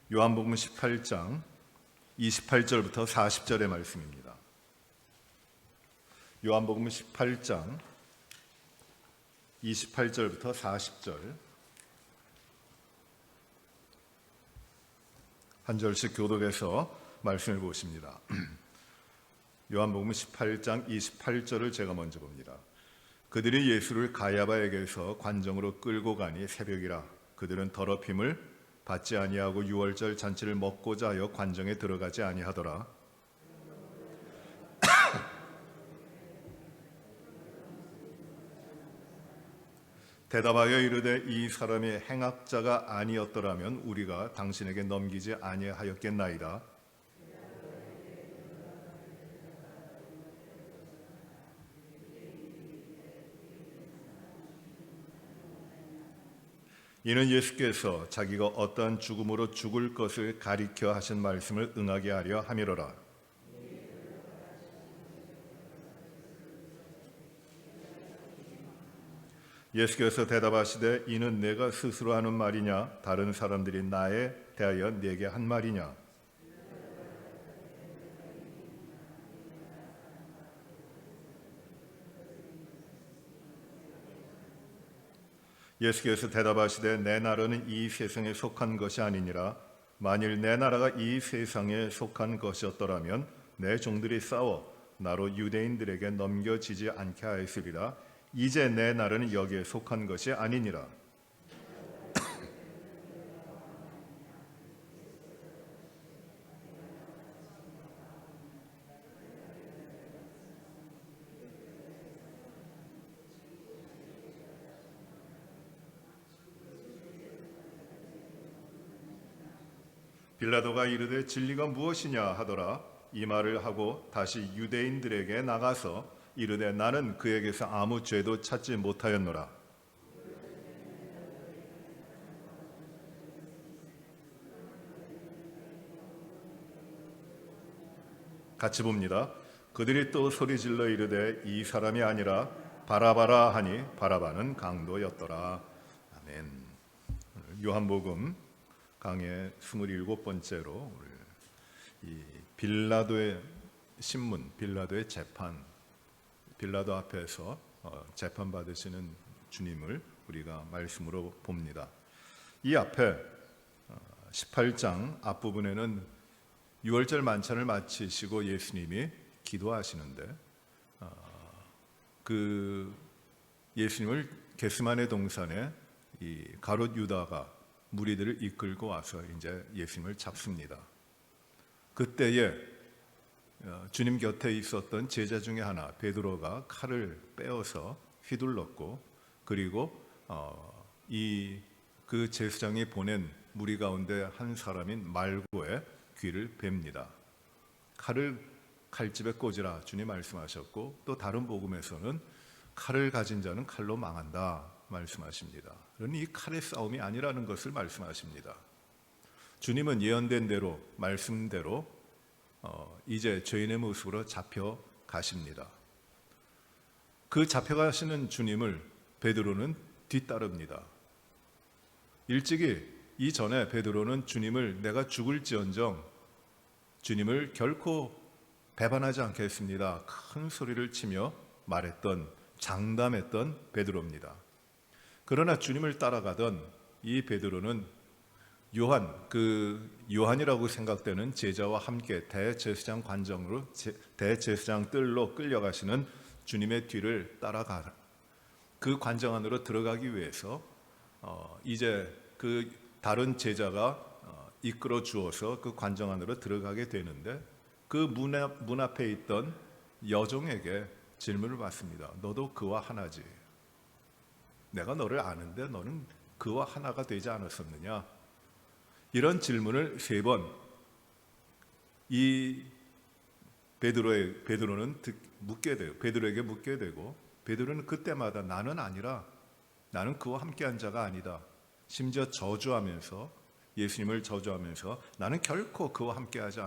요한복음 18장 28절부터 40절의 말씀입니다. 요한복음 18장 28절부터 40절 한 절씩 교독해서 말씀을 보십니다. 요한복음 18장 28절을 제가 먼저 봅니다. 그들이 예수를 가야바에게서 관정으로 끌고 가니 새벽이라. 그들은 더럽힘을 받지 아니하고 유월절 잔치를 먹고자 하여 관정에 들어가지 아니하더라. 대답하여 이르되 이 사람이 행악자가 아니었더라면 우리가 당신에게 넘기지 아니하였겠나이다. 이는 예수께서 자기가 어떠한 죽음으로 죽을 것을 가리켜 하신 말씀을 응하게 하려 함이로라. 예수께서 대답하시되 이는 내가 스스로 하는 말이냐 다른 사람들이 나에 대하여 내게 한 말이냐. 예수께서 대답하시되 내 나라는 이 세상에 속한 것이 아니니라. 만일 내 나라가 이 세상에 속한 것이었더라면 내 종들이 싸워 나로 유대인들에게 넘겨지지 않게 하였으리라. 이제 내 나라는 여기에 속한 것이 아니니라. 빌라도가 이르되 진리가 무엇이냐 하더라. 이 말을 하고 다시 유대인들에게 나가서 이르되 나는 그에게서 아무 죄도 찾지 못하였노라. 같이 봅니다. 그들이 또 소리질러 이르되 이 사람이 아니라 바라바라 하니 바라바는 강도였더라. 아멘. 요한복음 강의 27번째로 이 빌라도의 신문, 빌라도의 재판, 빌라도 앞에서 재판 받으시는 주님을 우리가 말씀으로 봅니다. 이 앞에 18장 앞부분에는 유월절 만찬을 마치시고 예수님이 기도하시는데 그 예수님을 겟세마네 동산에 이 가롯 유다가 무리들을 이끌고 와서 이제 예수님을 잡습니다. 그때에 주님 곁에 있었던 제자 중에 하나 베드로가 칼을 빼어서 휘둘렀고 그리고 그 제사장이 보낸 무리 가운데 한 사람인 말고의 귀를 뱁니다. 칼을 칼집에 꽂으라 주님 말씀하셨고 또 다른 복음에서는 칼을 가진 자는 칼로 망한다 말씀하십니다. 그러니 이 칼의 싸움이 아니라는 것을 말씀하십니다. 주님은 예언된 대로 말씀대로 이제 죄인의 모습으로 잡혀가십니다. 그 잡혀가시는 주님을 베드로는 뒤따릅니다. 일찍이 이전에 베드로는 주님을 내가 죽을지언정 주님을 결코 배반하지 않겠습니다. 큰 소리를 치며 말했던 장담했던 베드로입니다. 그러나 주님을 따라가던 이 베드로는 요한이라고 생각되는 제자와 함께 대제사장 관정으로 대제사장 뜰로 끌려가시는 주님의 뒤를 따라가 그 관정 안으로 들어가기 위해서 이제 그 다른 제자가 이끌어 주어서 그 관정 안으로 들어가게 되는데 그 문 앞에 있던 여종에게 질문을 받습니다. 너도 그와 하나지? 내가 너를 아는데 너는 그와 하나가 되지 않았었느냐? 이런 질문을 3번 이 베드로는 묻게 돼요. 베드로에게 묻게 되고 베드로는 그때마다 나는 아니라 나는 그와 함께한 자가 아니다. 심지어 저주하면서 예수님을 저주하면서 나는 결코 그와 함께하지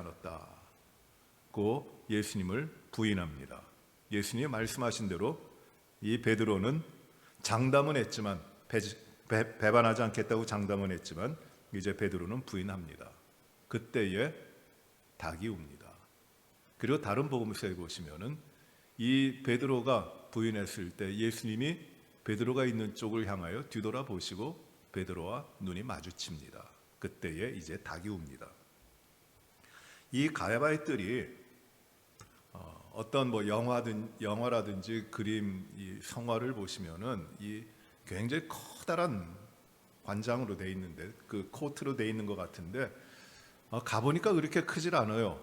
않았다고 예수님을 부인합니다. 예수님이 말씀하신 대로 이 베드로는 장담은 했지만 배반하지 않겠다고 장담은 했지만 이제 베드로는 부인합니다. 그때에 닭이 웁니다. 그리고 다른 복음서에 보시면은 이 베드로가 부인했을 때 예수님이 베드로가 있는 쪽을 향하여 뒤돌아보시고 베드로와 눈이 마주칩니다. 그때에 이제 닭이 웁니다. 이 가야바의 뜰이 어떤 뭐 영화라든지 그림, 이 성화를 보시면은 이 굉장히 커다란 관장으로 돼 있는데, 그 코트로 돼 있는 것 같은데 가보니까 그렇게 크질 않아요.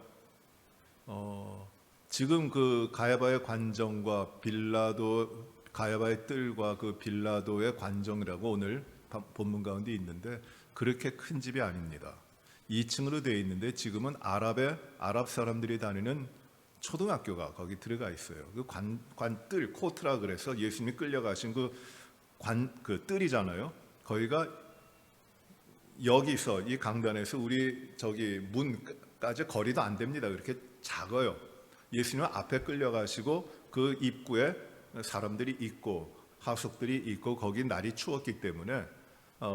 지금 그 가야바의 관정과 빌라도, 가야바의 뜰과 그 빌라도의 관정이라고 오늘 본문 가운데 있는데 그렇게 큰 집이 아닙니다. 2층으로 되어 있는데 지금은 아랍 사람들이 다니는 초등학교가 거기 들어가 있어요. 그 관뜰, 코트라 그래서 예수님이 끌려가신 그 뜰이잖아요. 거기가 여기서 이 강단에서 우리 저기 문까지 거리도 안 됩니다. 그렇게 작아요. 예수님은 앞에 끌려가시고 그 입구에 사람들이 있고 하숙들이 있고 거기 날이 추웠기 때문에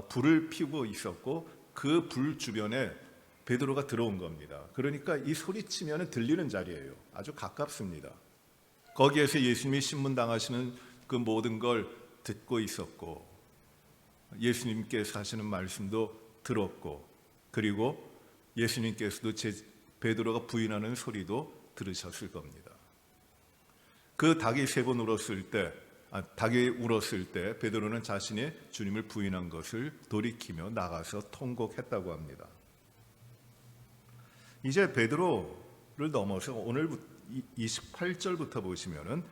불을 피우고 있었고 그 불 주변에 베드로가 들어온 겁니다. 그러니까 이 소리치면 들리는 자리예요. 아주 가깝습니다. 거기에서 예수님이 신문당하시는 그 모든 걸 듣고 있었고 예수님께서 하시는 말씀도 들었고 그리고 예수님께서도 베드로가 부인하는 소리도 들으셨을 겁니다. 그 닭이 3번 울었을 때 베드로는 자신이 주님을 부인한 것을 돌이키며 나가서 통곡했다고 합니다. 이제 베드로를 넘어서 오늘 28절부터 보시면은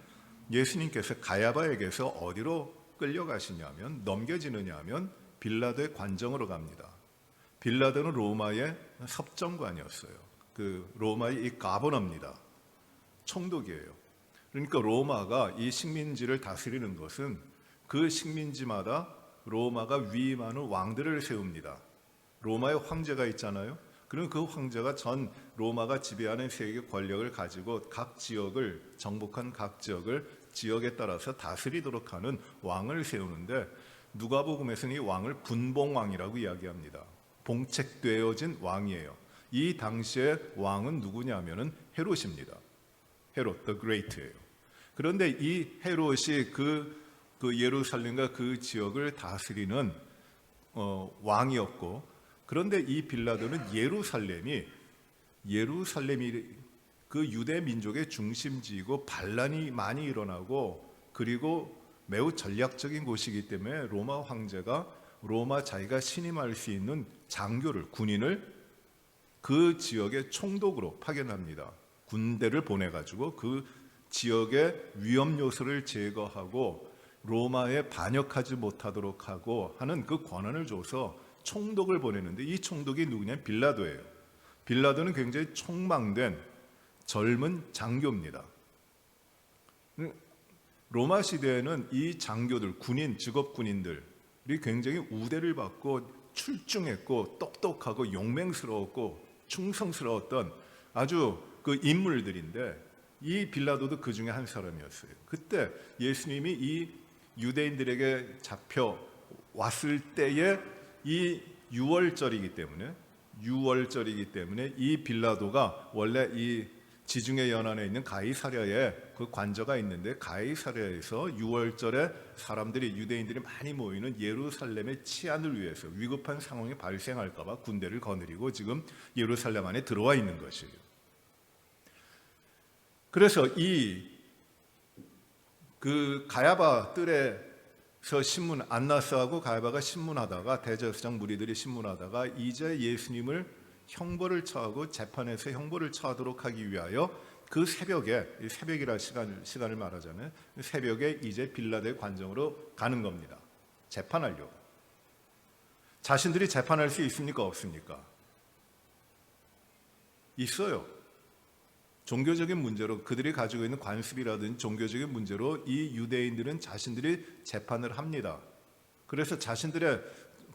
예수님께서 가야바에게서 어디로 끌려가시냐면 넘겨지느냐면 빌라도의 관정으로 갑니다. 빌라도는 로마의 섭정관이었어요. 그 로마의 이 가버너입니다. 총독이에요. 그러니까 로마가 이 식민지를 다스리는 것은 그 식민지마다 로마가 위임하는 왕들을 세웁니다. 로마의 황제가 있잖아요. 그럼 그 황제가 전 로마가 지배하는 세계 권력을 가지고 각 지역을 정복한 각 지역에 따라서 다스리도록 하는 왕을 세우는데 누가복음에서는 이 왕을 분봉왕이라고 이야기합니다. 봉책되어진 왕이에요. 이 당시의 왕은 누구냐면은 헤롯입니다. 헤롯, the Great예요. 그런데 이 헤롯이 그 예루살렘과 그 지역을 다스리는 왕이었고, 그런데 이 빌라도는 예루살렘이 그 유대 민족의 중심지이고 반란이 많이 일어나고 그리고 매우 전략적인 곳이기 때문에 로마 황제가 로마 자기가 신임할 수 있는 군인을 그 지역의 총독으로 파견합니다. 군대를 보내가지고 그 지역의 위험 요소를 제거하고 로마에 반역하지 못하도록 하고 하는 그 권한을 줘서 총독을 보내는데 이 총독이 누구냐면 빌라도예요. 빌라도는 굉장히 촉망된 젊은 장교입니다. 로마 시대에는 이 장교들, 직업 군인들이 굉장히 우대를 받고 출중했고 똑똑하고 용맹스러웠고 충성스러웠던 아주 그 인물들인데 이 빌라도도 그 중에 한 사람이었어요. 그때 예수님이 이 유대인들에게 잡혀왔을 때에 이 유월절이기 때문에 이 빌라도가 원래 이 지중해 연안에 있는 가이사랴에 그 관저가 있는데 가이사랴에서 유월절에 유대인들이 많이 모이는 예루살렘의 치안을 위해서 위급한 상황이 발생할까 봐 군대를 거느리고 지금 예루살렘 안에 들어와 있는 것이에요. 그래서 그 가야바 뜰에서 안나스하고 가야바가 신문하다가 대제사장 무리들이 신문하다가 이제 예수님을 형벌을 처하고 재판에서 형벌을 처하도록 하기 위하여 그 새벽이라 시간을 말하자면 새벽에 이제 빌라도의 관정으로 가는 겁니다. 재판하려고. 자신들이 재판할 수 있습니까? 없습니까? 있어요. 종교적인 문제로 그들이 가지고 있는 관습이라든지 종교적인 문제로 이 유대인들은 자신들이 재판을 합니다. 그래서 자신들의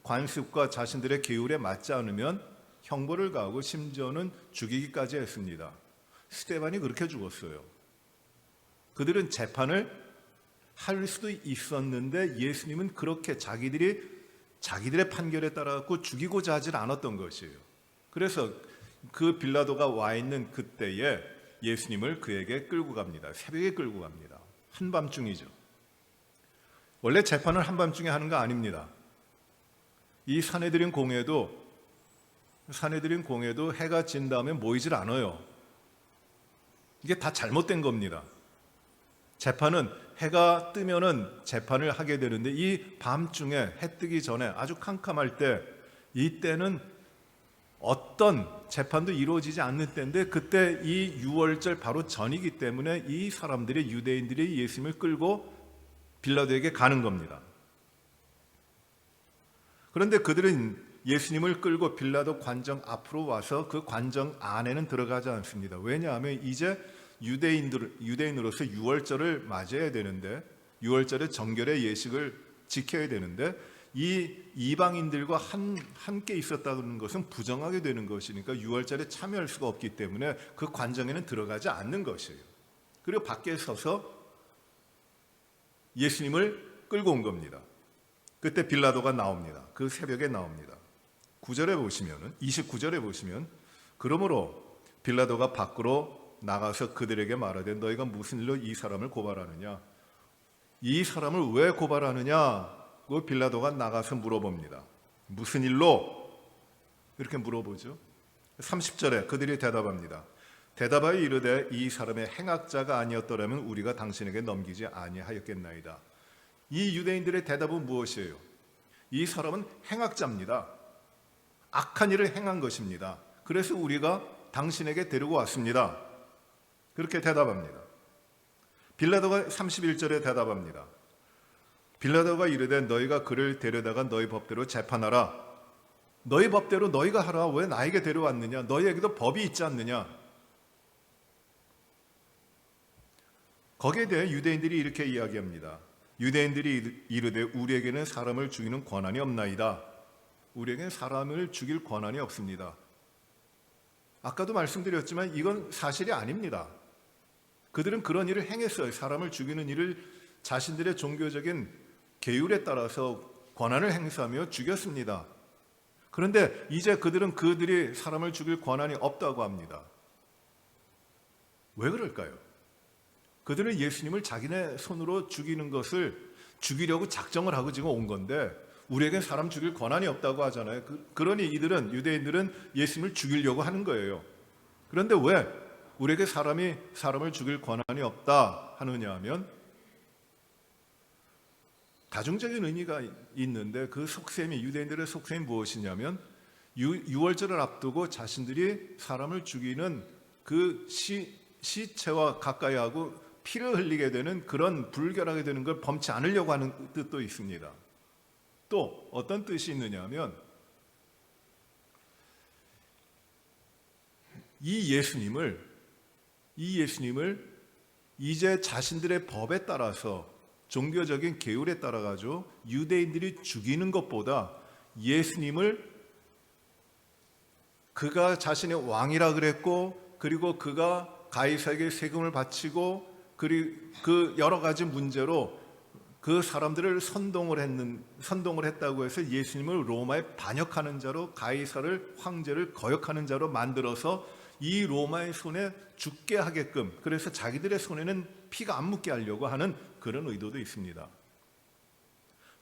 관습과 자신들의 계율에 맞지 않으면 형벌을 가하고 심지어는 죽이기까지 했습니다. 스데반이 그렇게 죽었어요. 그들은 재판을 할 수도 있었는데 예수님은 그렇게 자기들의 판결에 따라 죽이고자 하질 않았던 것이에요. 그래서 그 빌라도가 와 있는 그때에 예수님을 그에게 끌고 갑니다. 새벽에 끌고 갑니다. 한밤중이죠. 원래 재판을 한밤중에 하는 거 아닙니다. 이 산헤드린 공회도 해가 진 다음에 모이질 않아요. 이게 다 잘못된 겁니다. 재판은 해가 뜨면은 재판을 하게 되는데 이 밤중에 해 뜨기 전에 아주 캄캄할 때, 이때는 어떤 재판도 이루어지지 않는 때인데, 그때 이 유월절 바로 전이기 때문에 이 사람들이, 유대인들이 예수님을 끌고 빌라도에게 가는 겁니다. 그런데 그들은 예수님을 끌고 빌라도 관정 앞으로 와서 그 관정 안에는 들어가지 않습니다. 왜냐하면 이제 유대인으로서 유월절을 맞이해야 되는데, 유월절의 정결의 예식을 지켜야 되는데, 이 이방인들과 함께 있었다는 것은 부정하게 되는 것이니까 유월절에 참여할 수가 없기 때문에 그 관정에는 들어가지 않는 것이에요. 그리고 밖에 서서 예수님을 끌고 온 겁니다. 그때 빌라도가 나옵니다. 그 새벽에 나옵니다. 29절에 보시면 그러므로 빌라도가 밖으로 나가서 그들에게 말하되 너희가 무슨 일로 이 사람을 고발하느냐? 이 사람을 왜 고발하느냐고 빌라도가 나가서 물어봅니다. 무슨 일로? 이렇게 물어보죠. 30절에 그들이 대답합니다. 대답하여 이르되 이 사람의 행악자가 아니었더라면 우리가 당신에게 넘기지 아니하였겠나이다. 이 유대인들의 대답은 무엇이에요? 이 사람은 행악자입니다. 악한 일을 행한 것입니다. 그래서 우리가 당신에게 데리고 왔습니다. 그렇게 대답합니다. 빌라도가 31절에 대답합니다. 빌라도가 이르되 너희가 그를 데려다가 너희 법대로 재판하라. 너희 법대로 너희가 하라. 왜 나에게 데려왔느냐? 너희에게도 법이 있지 않느냐? 거기에 대해 유대인들이 이렇게 이야기합니다. 유대인들이 이르되 우리에게는 사람을 죽이는 권한이 없나이다. 우리에게는 사람을 죽일 권한이 없습니다. 아까도 말씀드렸지만 이건 사실이 아닙니다. 그들은 그런 일을 행했어요. 사람을 죽이는 일을 자신들의 종교적인 계율에 따라서 권한을 행사하며 죽였습니다. 그런데 이제 그들이 사람을 죽일 권한이 없다고 합니다. 왜 그럴까요? 그들은 예수님을 자기네 손으로 죽이려고 작정을 하고 지금 온 건데 우리에겐 사람 죽일 권한이 없다고 하잖아요. 그러니 유대인들은 예수님을 죽이려고 하는 거예요. 그런데 왜 우리에게 사람을 죽일 권한이 없다 하느냐 하면 다중적인 의미가 있는데 그 속셈이, 유대인들의 속셈이 무엇이냐면 유월절을 앞두고 자신들이 사람을 죽이는 그 시체와 가까이 하고 피를 흘리게 되는 그런 불결하게 되는 걸 범치 않으려고 하는 뜻도 있습니다. 또 어떤 뜻이 있느냐 하면 이 예수님을 이제 자신들의 법에 따라서 종교적인 계율에 따라 가지고 유대인들이 죽이는 것보다 예수님을 그가 자신의 왕이라 그랬고 그리고 그가 가이사에게 세금을 바치고 그리고 그 여러 가지 문제로 그 사람들을 선동을 했다고 해서 예수님을 로마에 반역하는 자로 가이사를 황제를 거역하는 자로 만들어서 이 로마의 손에 죽게 하게끔, 그래서 자기들의 손에는 피가 안 묻게 하려고 하는 그런 의도도 있습니다.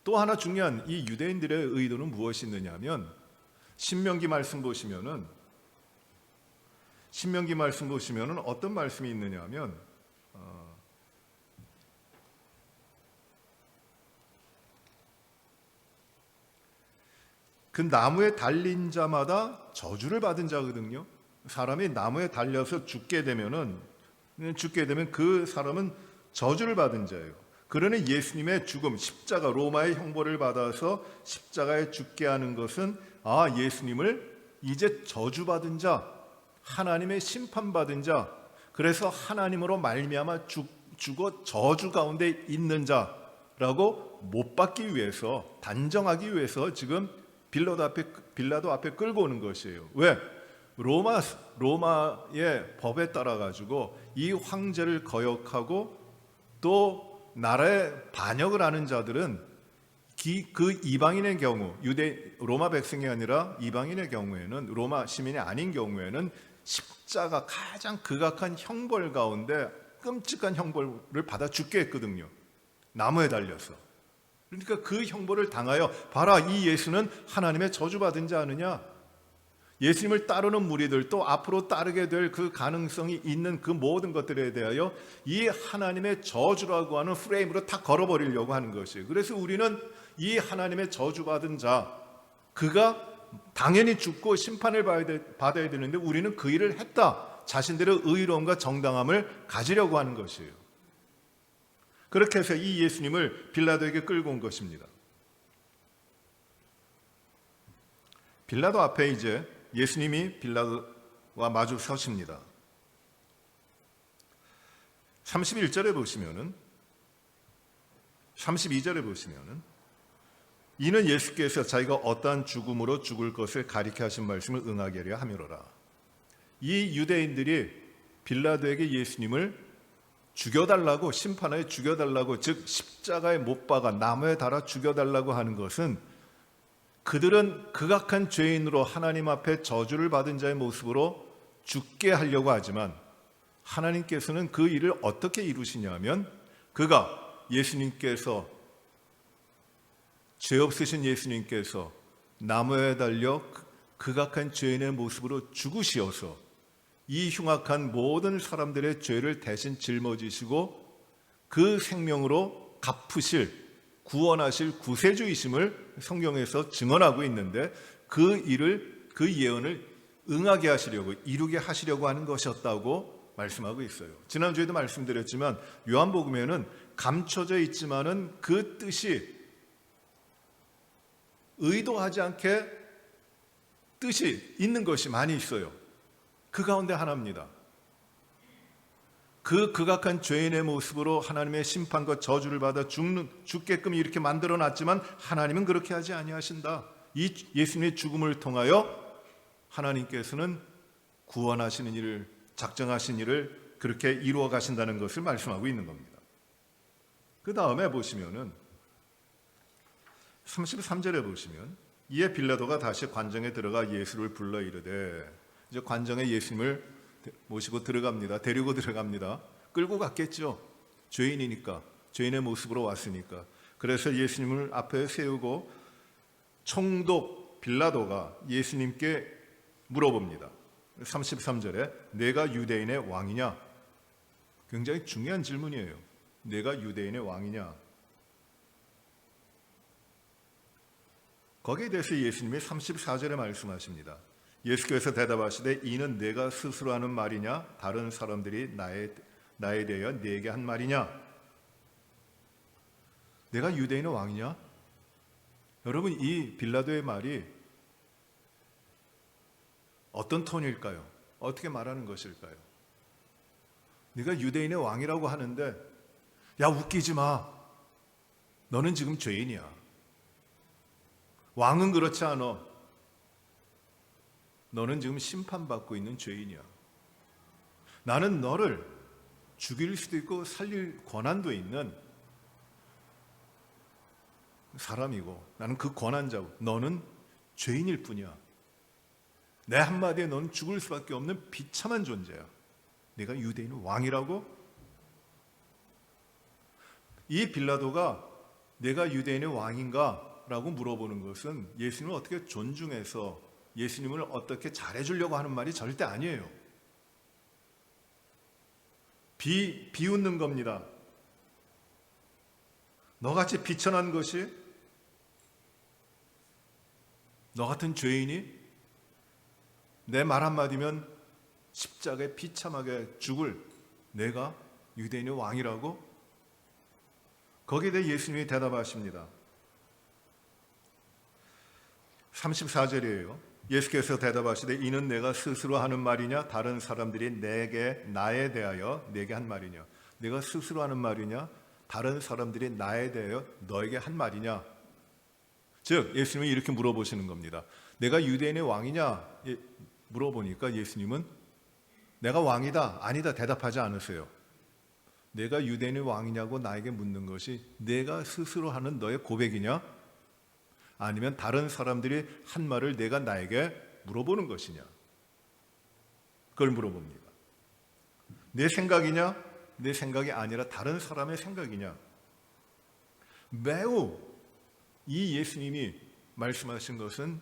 또 하나 중요한 이 유대인들의 의도는 무엇이 있느냐면 신명기 말씀 보시면은 어떤 말씀이 있느냐면 그 나무에 달린 자마다 저주를 받은 자거든요. 사람이 나무에 달려서 죽게 되면 그 사람은 저주를 받은 자예요. 그러니 예수님의 죽음, 십자가, 로마의 형벌을 받아서 십자가에 죽게 하는 것은 예수님을 이제 저주받은 자, 하나님의 심판받은 자, 그래서 하나님으로 말미암아 죽어 저주 가운데 있는 자라고 못 받기 위해서, 단정하기 위해서 지금 빌라도 앞에 끌고 오는 것이에요. 왜? 로마의 법에 따라 가지고 이 황제를 거역하고 또 나라에 반역을 하는 자들은 그 이방인의 경우, 로마 백성이 아니라 이방인의 경우에는, 로마 시민이 아닌 경우에는 십자가, 가장 극악한 형벌 가운데 끔찍한 형벌을 받아 죽게 했거든요. 나무에 달려서. 그러니까 그 형벌을 당하여 봐라, 이 예수는 하나님의 저주받은 자 아느냐. 예수님을 따르는 무리들, 또 앞으로 따르게 될 그 가능성이 있는 그 모든 것들에 대하여 이 하나님의 저주라고 하는 프레임으로 다 걸어버리려고 하는 것이에요. 그래서 우리는 이 하나님의 저주받은 자, 그가 당연히 죽고 심판을 받아야 되는데 우리는 그 일을 했다, 자신들의 의로움과 정당함을 가지려고 하는 것이에요. 그렇게 해서 이 예수님을 빌라도에게 끌고 온 것입니다. 빌라도 앞에 이제 예수님이 빌라도와 마주 서십니다. 31절에 보시면은, 32절에 보시면은, 이는 예수께서 자기가 어떠한 죽음으로 죽을 것을 가리켜 하신 말씀을 응하게 하려 함이로라. 이 유대인들이 빌라도에게 예수님을 죽여달라고, 심판하여 죽여달라고, 즉 십자가에 못 박아 나무에 달아 죽여달라고 하는 것은, 그들은 극악한 죄인으로 하나님 앞에 저주를 받은 자의 모습으로 죽게 하려고 하지만, 하나님께서는 그 일을 어떻게 이루시냐면, 그가, 예수님께서, 죄 없으신 예수님께서 나무에 달려 극악한 죄인의 모습으로 죽으시어서 이 흉악한 모든 사람들의 죄를 대신 짊어지시고 그 생명으로 갚으실, 구원하실 구세주이심을 성경에서 증언하고 있는데, 그 일을, 그 예언을 응하게 하시려고, 이루게 하시려고 하는 것이었다고 말씀하고 있어요. 지난주에도 말씀드렸지만 요한복음에는 감춰져 있지만은 그 뜻이 의도하지 않게 뜻이 있는 것이 많이 있어요. 그 가운데 하나입니다. 그 극악한 죄인의 모습으로 하나님의 심판과 저주를 받아 죽게끔 이렇게 만들어 놨지만 하나님은 그렇게 하지 아니하신다. 이 예수님의 죽음을 통하여 하나님께서는 구원하시는 일을, 작정하신 일을 그렇게 이루어 가신다는 것을 말씀하고 있는 겁니다. 그 다음에 보시면은 33절에 보시면, 이에 빌라도가 다시 관정에 들어가 예수를 불러 이르되, 이제 관정에 예수님을 모시고 들어갑니다. 데리고 들어갑니다. 끌고 갔겠죠. 죄인이니까, 죄인의 모습으로 왔으니까. 그래서 예수님을 앞에 세우고 총독 빌라도가 예수님께 물어봅니다. 33절에 내가 유대인의 왕이냐? 굉장히 중요한 질문이에요. 내가 유대인의 왕이냐? 거기에 대해서 예수님이 34절에 말씀하십니다. 예수께서 대답하시되 이는 내가 스스로 하는 말이냐? 다른 사람들이 나에 대하여 네게 한 말이냐? 내가 유대인의 왕이냐? 여러분, 이 빌라도의 말이 어떤 톤일까요? 어떻게 말하는 것일까요? 네가 유대인의 왕이라고 하는데, 야, 웃기지 마. 너는 지금 죄인이야. 왕은 그렇지 않아. 너는 지금 심판받고 있는 죄인이야. 나는 너를 죽일 수도 있고 살릴 권한도 있는 사람이고, 나는 그 권한자고, 너는 죄인일 뿐이야. 내 한마디에 너는 죽을 수밖에 없는 비참한 존재야. 내가 유대인의 왕이라고? 이 빌라도가 내가 유대인의 왕인가? 라고 물어보는 것은 예수님을 어떻게 존중해서 예수님을 어떻게 잘해주려고 하는 말이 절대 아니에요. 비웃는 겁니다. 너같이 비천한 것이, 너 같은 죄인이 내 말 한마디면 십자가에 비참하게 죽을 내가 유대인의 왕이라고? 거기에 대해 예수님이 대답하십니다. 34절이에요. 예수께서 대답하시되 이는 내가 스스로 하는 말이냐? 다른 사람들이 나에 대하여 내게 한 말이냐? 내가 스스로 하는 말이냐? 다른 사람들이 나에 대하여 너에게 한 말이냐? 즉 예수님이 이렇게 물어보시는 겁니다. 내가 유대인의 왕이냐? 물어보니까 예수님은 내가 왕이다, 아니다 대답하지 않으세요. 내가 유대인의 왕이냐고 나에게 묻는 것이 내가 스스로 하는 너의 고백이냐? 아니면 다른 사람들이 한 말을 내가 나에게 물어보는 것이냐? 그걸 물어봅니다. 내 생각이냐? 내 생각이 아니라 다른 사람의 생각이냐? 매우 이 예수님이 말씀하신 것은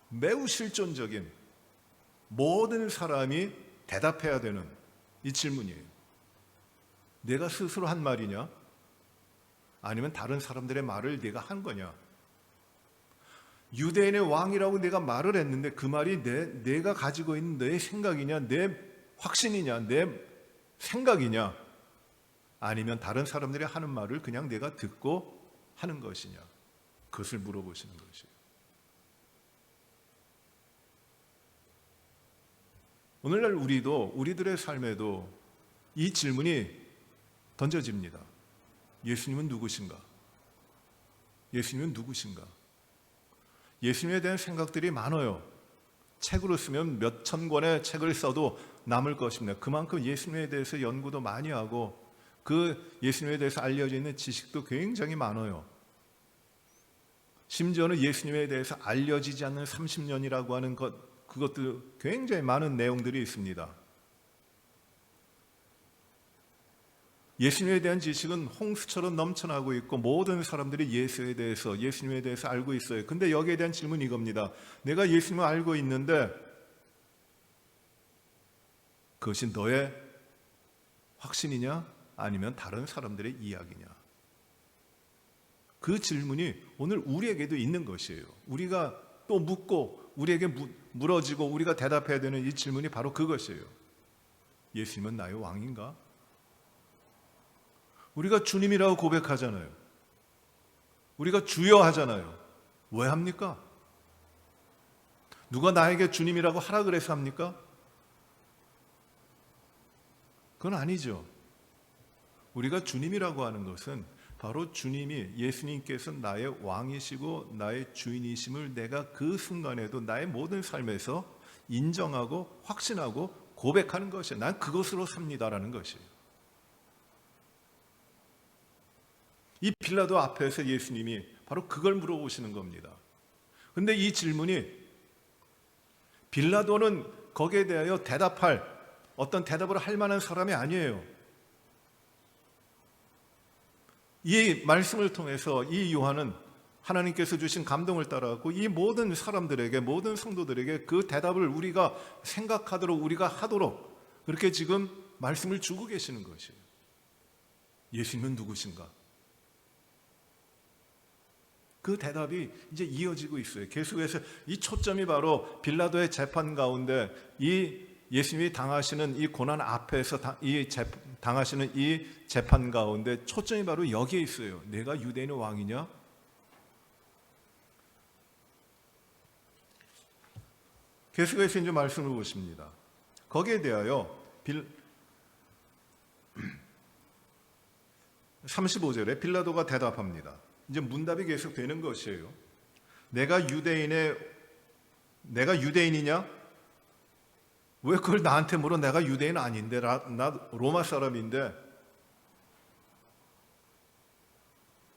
매우 실존적인 모든 사람이 대답해야 되는 이 질문이에요. 내가 스스로 한 말이냐? 아니면 다른 사람들의 말을 내가 한 거냐? 유대인의 왕이라고 내가 말을 했는데 그 말이 내가 가지고 있는 내 생각이냐? 내 확신이냐? 내 생각이냐? 아니면 다른 사람들이 하는 말을 그냥 내가 듣고 하는 것이냐? 그것을 물어보시는 것이에요. 오늘날 우리들의 삶에도 이 질문이 던져집니다. 예수님은 누구신가? 예수님은 누구신가? 예수님에 대한 생각들이 많아요. 책으로 쓰면 몇천 권의 책을 써도 남을 것입니다. 그만큼 예수님에 대해서 연구도 많이 하고 그 예수님에 대해서 알려져 있는 지식도 굉장히 많아요. 심지어는 예수님에 대해서 알려지지 않는 30년이라고 하는 그것도 굉장히 많은 내용들이 있습니다. 예수님에 대한 지식은 홍수처럼 넘쳐나고 있고 모든 사람들이 예수님에 대해서 알고 있어요. 근데 여기에 대한 질문이 이겁니다. 내가 예수님을 알고 있는데 그것이 너의 확신이냐? 아니면 다른 사람들의 이야기냐? 그 질문이 오늘 우리에게도 있는 것이에요. 우리가 또 묻고 우리에게 물어지고 우리가 대답해야 되는 이 질문이 바로 그것이에요. 예수님은 나의 왕인가? 우리가 주님이라고 고백하잖아요. 우리가 주여 하잖아요. 왜 합니까? 누가 나에게 주님이라고 하라 그래서 합니까? 그건 아니죠. 우리가 주님이라고 하는 것은 바로 주님이 예수님께서 나의 왕이시고 나의 주인이심을 내가 그 순간에도 나의 모든 삶에서 인정하고 확신하고 고백하는 것이에요. 난 그것으로 삽니다라는 것이에요. 이 빌라도 앞에서 예수님이 바로 그걸 물어보시는 겁니다. 그런데 이 질문이 빌라도는 거기에 대하여 어떤 대답을 할 만한 사람이 아니에요. 이 말씀을 통해서 이 요한은 하나님께서 주신 감동을 따라가고 이 모든 사람들에게, 모든 성도들에게 그 대답을 우리가 생각하도록, 우리가 하도록 그렇게 지금 말씀을 주고 계시는 것이에요. 예수님은 누구신가? 그 대답이 이제 이어지고 있어요. 계속해서 이 초점이 바로 빌라도의 재판 가운데 이 예수님이 당하시는 이 고난 앞에서 당하시는 이 재판 가운데 초점이 바로 여기에 있어요. 내가 유대인의 왕이냐? 계속해서 이제 말씀을 보십니다. 거기에 대하여 35절에 빌라도가 대답합니다. 이제 문답이 계속 되는 것이에요. 내가 유대인이냐? 왜 그걸 나한테 물어? 내가 유대인 아닌데, 나 로마 사람인데.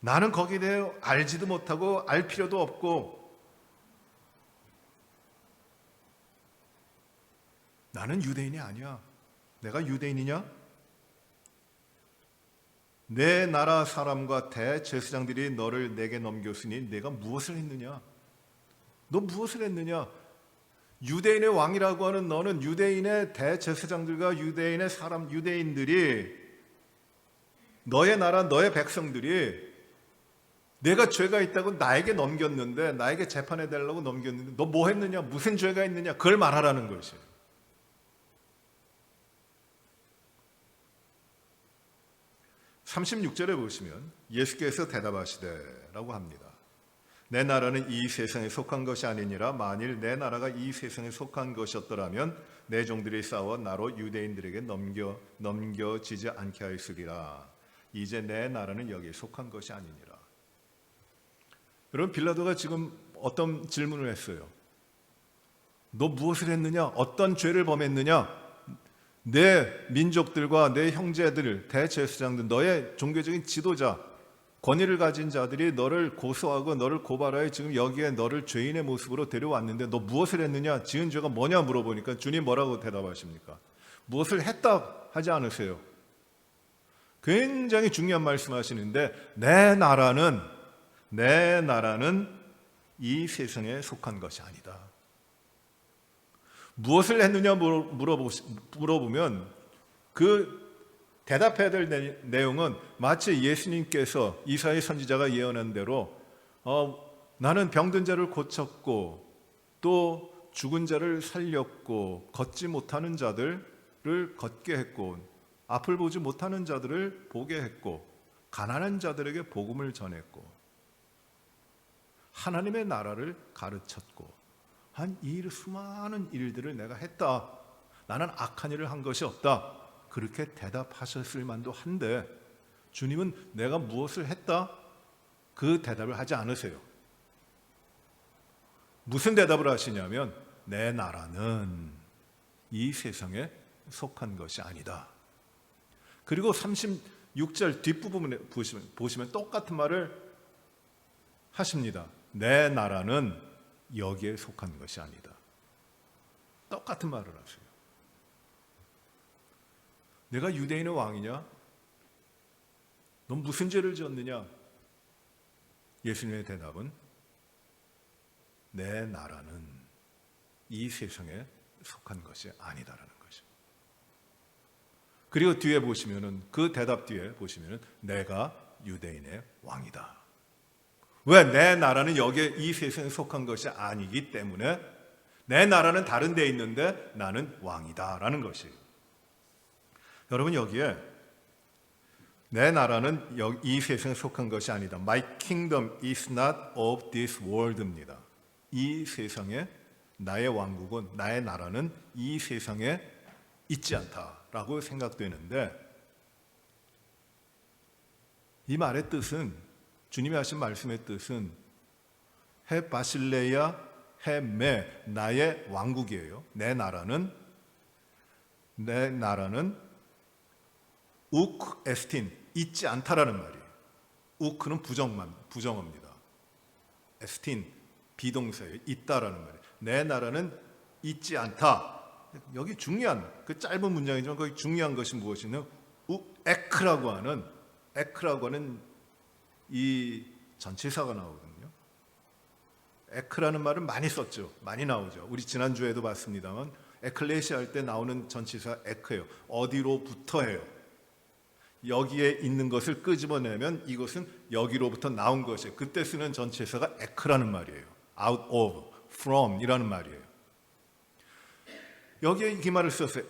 나는 거기에 대해 알지도 못하고 알 필요도 없고 나는 유대인이 아니야. 내가 유대인이냐? 내 나라 사람과 대제사장들이 너를 내게 넘겼으니 내가 무엇을 했느냐? 너 무엇을 했느냐? 유대인의 왕이라고 하는 너는 유대인의 대제사장들과 유대인들이 너의 나라, 너의 백성들이 내가 죄가 있다고 나에게 넘겼는데, 나에게 재판해 달라고 넘겼는데 너 뭐 했느냐? 무슨 죄가 있느냐? 그걸 말하라는 것이에요. (36절에) 보시면 예수께서 대답하시되 라고 합니다. 내 나라는 이 세상에 속한 것이 아니니라. 만일 내 나라가 이 세상에 속한 것이었더라면 내 종들이 싸워 나로 유대인들에게 넘겨지지 않게 하였으리라. 이제 내 나라는 여기에 속한 것이 아니니라. 여러분, 빌라도가 지금 어떤 질문을 했어요? 너 무엇을 했느냐? 어떤 죄를 범했느냐? 내 민족들과 내 형제들, 대제사장들, 너의 종교적인 지도자, 권위를 가진 자들이 너를 고소하고 너를 고발하여 지금 여기에 너를 죄인의 모습으로 데려왔는데 너 무엇을 했느냐? 지은 죄가 뭐냐 물어보니까 주님 뭐라고 대답하십니까? 무엇을 했다 하지 않으세요? 굉장히 중요한 말씀하시는데 내 나라는 이 세상에 속한 것이 아니다. 무엇을 했느냐 물어보면 그 대답해야 될 내용은 마치 예수님께서 이사야 선지자가 예언한 대로 나는 병든 자를 고쳤고 또 죽은 자를 살렸고 걷지 못하는 자들을 걷게 했고 앞을 보지 못하는 자들을 보게 했고 가난한 자들에게 복음을 전했고 하나님의 나라를 가르쳤고 한 이 수많은 일들을 내가 했다. 나는 악한 일을 한 것이 없다. 그렇게 대답하셨을 만도 한데 주님은 내가 무엇을 했다? 그 대답을 하지 않으세요. 무슨 대답을 하시냐면 내 나라는 이 세상에 속한 것이 아니다. 그리고 36절 뒷부분에 보시면 똑같은 말을 하십니다. 내 나라는 여기에 속한 것이 아니다. 똑같은 말을 하세요. 내가 유대인의 왕이냐? 넌 무슨 죄를 지었느냐? 예수님의 대답은 내 나라는 이 세상에 속한 것이 아니다라는 것이죠. 그리고 뒤에 보시면은 그 대답 뒤에 보시면은 내가 유대인의 왕이다. 왜? 내 나라는 여기에 이 세상에 속한 것이 아니기 때문에 내 나라는 다른 데 있는데 나는 왕이다라는 것이에요. 여러분 여기에 내 나라는 이 세상에 속한 것이 아니다. My kingdom is not of this world입니다. 이 세상에 나의 왕국은 나의 나라는 이 세상에 있지 않다라고 생각되는데 이 말의 뜻은 주님이 하신 말씀의 뜻은 해 바실레야 해 메 나의 왕국이에요. 내 나라는 우크 에스틴 있지 않다라는 말이에요. 우크는 부정어입니다. 에스틴 비동사예요. 있다라는 말이에요. 내 나라는 있지 않다. 여기 중요한 그 짧은 문장이지만 거기 중요한 것이 무엇이냐? 에크라고 하는 이 전치사가 나오거든요. 에크라는 말은 많이 썼죠. 많이 나오죠. 우리 지난주에도 봤습니다만 에클레시아 할 때 나오는 전치사 에크예요. 어디로부터 해요. 여기에 있는 것을 끄집어내면 이것은 여기로부터 나온 것이에요. 그때 쓰는 전치사가 에크라는 말이에요. out of, from 이라는 말이에요. 여기에 이 말을 썼어요.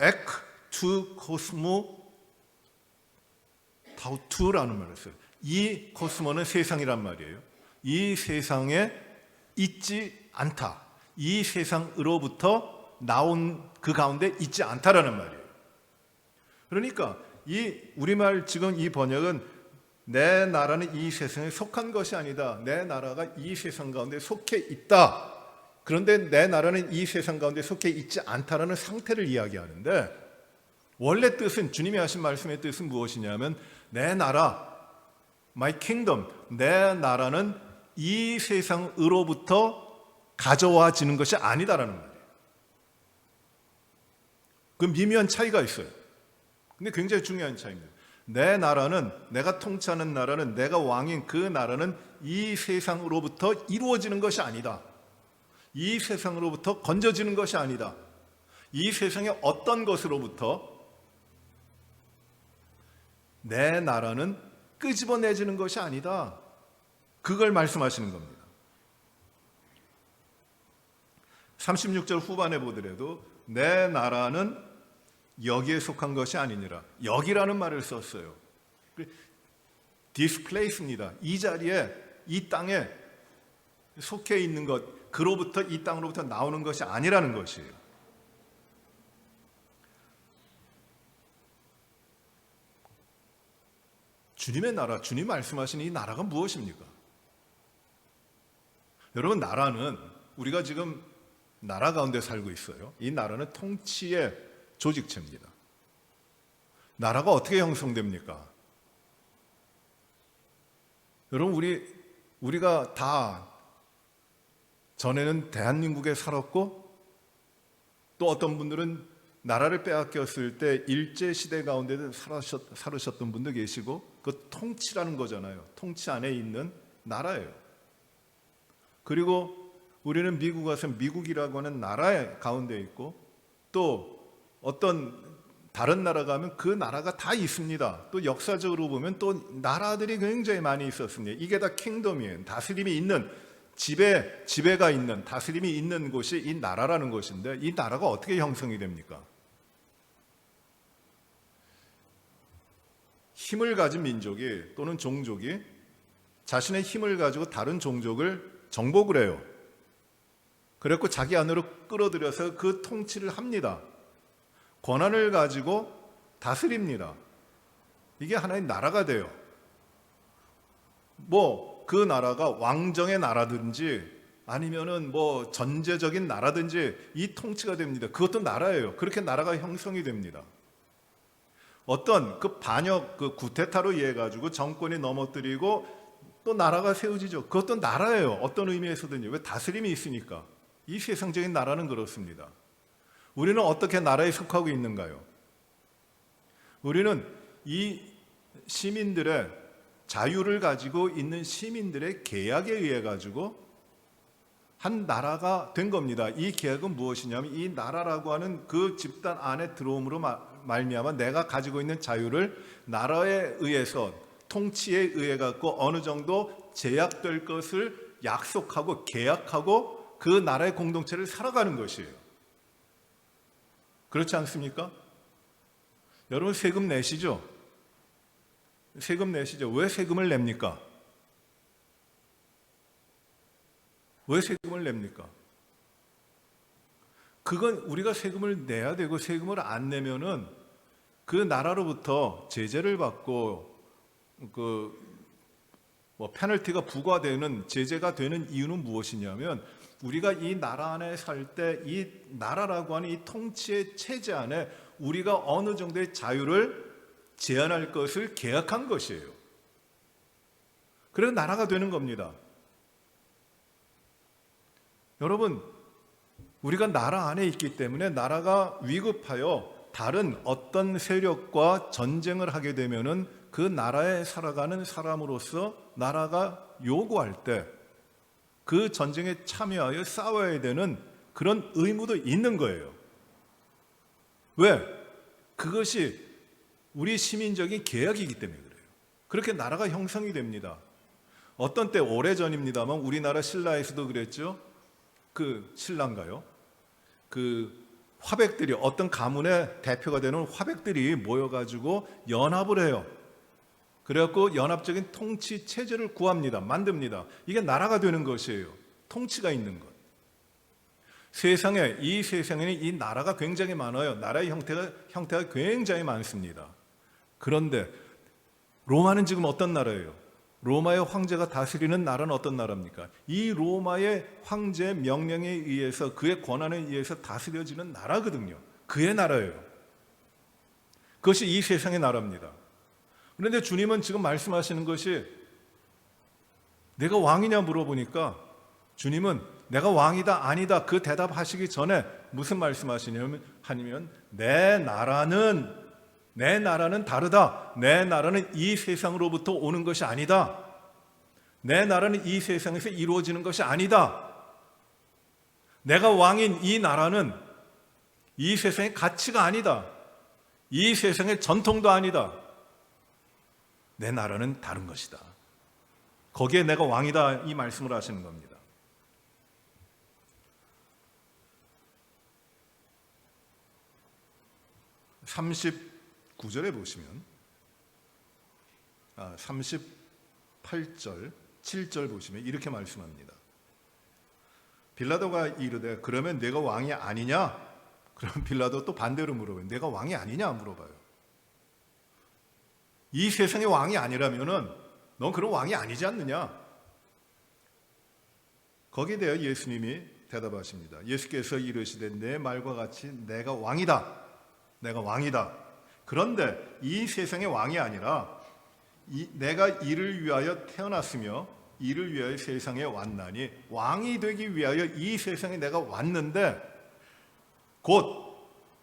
에크 투 코스모 타우투라는 말을 써요. 이 코스모는 세상이란 말이에요. 이 세상에 있지 않다. 이 세상으로부터 나온 그 가운데 있지 않다라는 말이에요. 그러니까 이 우리말 지금 이 번역은 내 나라는 이 세상에 속한 것이 아니다. 내 나라가 이 세상 가운데 속해 있다. 그런데 내 나라는 이 세상 가운데 속해 있지 않다라는 상태를 이야기하는데 원래 뜻은 주님이 하신 말씀의 뜻은 무엇이냐면 내 나라 My kingdom, 내 나라는 이 세상으로부터 가져와지는 것이 아니다라는 말이에요. 그 미묘한 차이가 있어요. 근데 굉장히 중요한 차이입니다. 내 나라는, 내가 통치하는 나라는, 내가 왕인 그 나라는 이 세상으로부터 이루어지는 것이 아니다. 이 세상으로부터 건져지는 것이 아니다. 이 세상의 어떤 것으로부터 내 나라는 끄집어내지는 것이 아니다. 그걸 말씀하시는 겁니다. 36절 후반에 보더라도 내 나라는 여기에 속한 것이 아니니라. 여기라는 말을 썼어요. This place입니다. 이 자리에, 이 땅에 속해 있는 것, 그로부터 이 땅으로부터 나오는 것이 아니라는 것이에요. 주님의 나라, 주님 말씀하신 이 나라가 무엇입니까? 여러분, 나라는 우리가 지금 나라 가운데 살고 있어요. 이 나라는 통치의 조직체입니다. 나라가 어떻게 형성됩니까? 여러분, 우리가 다 전에는 대한민국에 살았고, 또 어떤 분들은 나라를 빼앗겼을 때 일제시대 가운데 살으셨던 분도 계시고, 그 통치라는 거잖아요. 통치 안에 있는 나라예요. 그리고 우리는 미국 와서 미국이라고 하는 나라 가운데 있고, 또 어떤 다른 나라 가면 그 나라가 다 있습니다. 또 역사적으로 보면 또 나라들이 굉장히 많이 있었습니다. 이게 다 킹덤이에요. 다스림이 있는, 지배가 있는, 다스림이 있는 곳이 이 나라라는 것인데, 이 나라가 어떻게 형성이 됩니까? 힘을 가진 민족이 또는 종족이 자신의 힘을 가지고 다른 종족을 정복을 해요. 그래갖고 자기 안으로 끌어들여서 그 통치를 합니다. 권한을 가지고 다스립니다. 이게 하나의 나라가 돼요. 그 나라가 왕정의 나라든지 아니면은 전제적인 나라든지 이 통치가 됩니다. 그것도 나라예요. 그렇게 나라가 형성이 됩니다. 어떤 그 반역, 그 구테타로 인해 가지고 정권이 넘어뜨리고 또 나라가 세워지죠. 그것도 나라예요. 어떤 의미에서든요. 왜? 다스림이 있으니까. 이 세상적인 나라는 그렇습니다. 우리는 어떻게 나라에 속하고 있는가요? 우리는 이 시민들의 자유를 가지고 있는 시민들의 계약에 의해 가지고 한 나라가 된 겁니다. 이 계약은 무엇이냐면, 이 나라라고 하는 그 집단 안에 들어옴으로 말미암아 내가 가지고 있는 자유를 나라에 의해서, 통치에 의해 갖고 어느 정도 제약될 것을 약속하고 계약하고 그 나라의 공동체를 살아가는 것이에요. 그렇지 않습니까? 여러분, 세금 내시죠? 세금 내시죠? 왜 세금을 냅니까? 왜 세금을 냅니까? 그건 우리가 세금을 내야 되고, 세금을 안 내면은 그 나라로부터 제재를 받고 페널티가 부과되는, 제재가 되는 이유는 무엇이냐면, 우리가 이 나라 안에 살 때 이 나라라고 하는 이 통치의 체제 안에 우리가 어느 정도의 자유를 제한할 것을 계약한 것이에요. 그래서 나라가 되는 겁니다. 여러분, 우리가 나라 안에 있기 때문에 나라가 위급하여 다른 어떤 세력과 전쟁을 하게 되면은 그 나라에 살아가는 사람으로서 나라가 요구할 때 그 전쟁에 참여하여 싸워야 되는 그런 의무도 있는 거예요. 왜? 그것이 우리 시민적인 계약이기 때문에 그래요. 그렇게 나라가 형성이 됩니다. 어떤 때 오래전입니다만 우리나라 신라에서도 그랬죠. 그 신라인가요? 그 화백들이, 어떤 가문의 대표가 되는 화백들이 모여가지고 연합을 해요. 그래갖고 연합적인 통치 체제를 구합니다. 만듭니다. 이게 나라가 되는 것이에요. 통치가 있는 것. 이 세상에는 이 나라가 굉장히 많아요. 나라의 형태가 굉장히 많습니다. 그런데 로마는 지금 어떤 나라예요? 로마의 황제가 다스리는 나라는 어떤 나라입니까? 이 로마의 황제의 명령에 의해서, 그의 권한에 의해서 다스려지는 나라거든요. 그의 나라예요. 그것이 이 세상의 나라입니다. 그런데 주님은 지금 말씀하시는 것이, 내가 왕이냐 물어보니까 주님은 내가 왕이다 아니다 그 대답하시기 전에 무슨 말씀하시냐면, 내 나라는 다르다. 내 나라는 이 세상으로부터 오는 것이 아니다. 내 나라는 이 세상에서 이루어지는 것이 아니다. 내가 왕인 이 나라는 이 세상의 가치가 아니다. 이 세상의 전통도 아니다. 내 나라는 다른 것이다. 거기에 내가 왕이다, 이 말씀을 하시는 겁니다. (39절에) 보시면 38절 7절 보시면 이렇게 말씀합니다. 빌라도가 이르되 그러면 내가 왕이 아니냐? 그럼 빌라도 또 반대로 물어봐요. 내가 왕이 아니냐 물어봐요. 이 세상의 왕이 아니라면은 넌 그런 왕이 아니지 않느냐? 거기에 대해 예수님이 대답하십니다. 예수께서 이르시되 내 말과 같이 내가 왕이다. 내가 왕이다. 그런데 이 세상의 왕이 아니라 내가 이를 위하여 태어났으며 이를 위하여 세상에 왔나니 왕이 되기 위하여 이 세상에 내가 왔는데 곧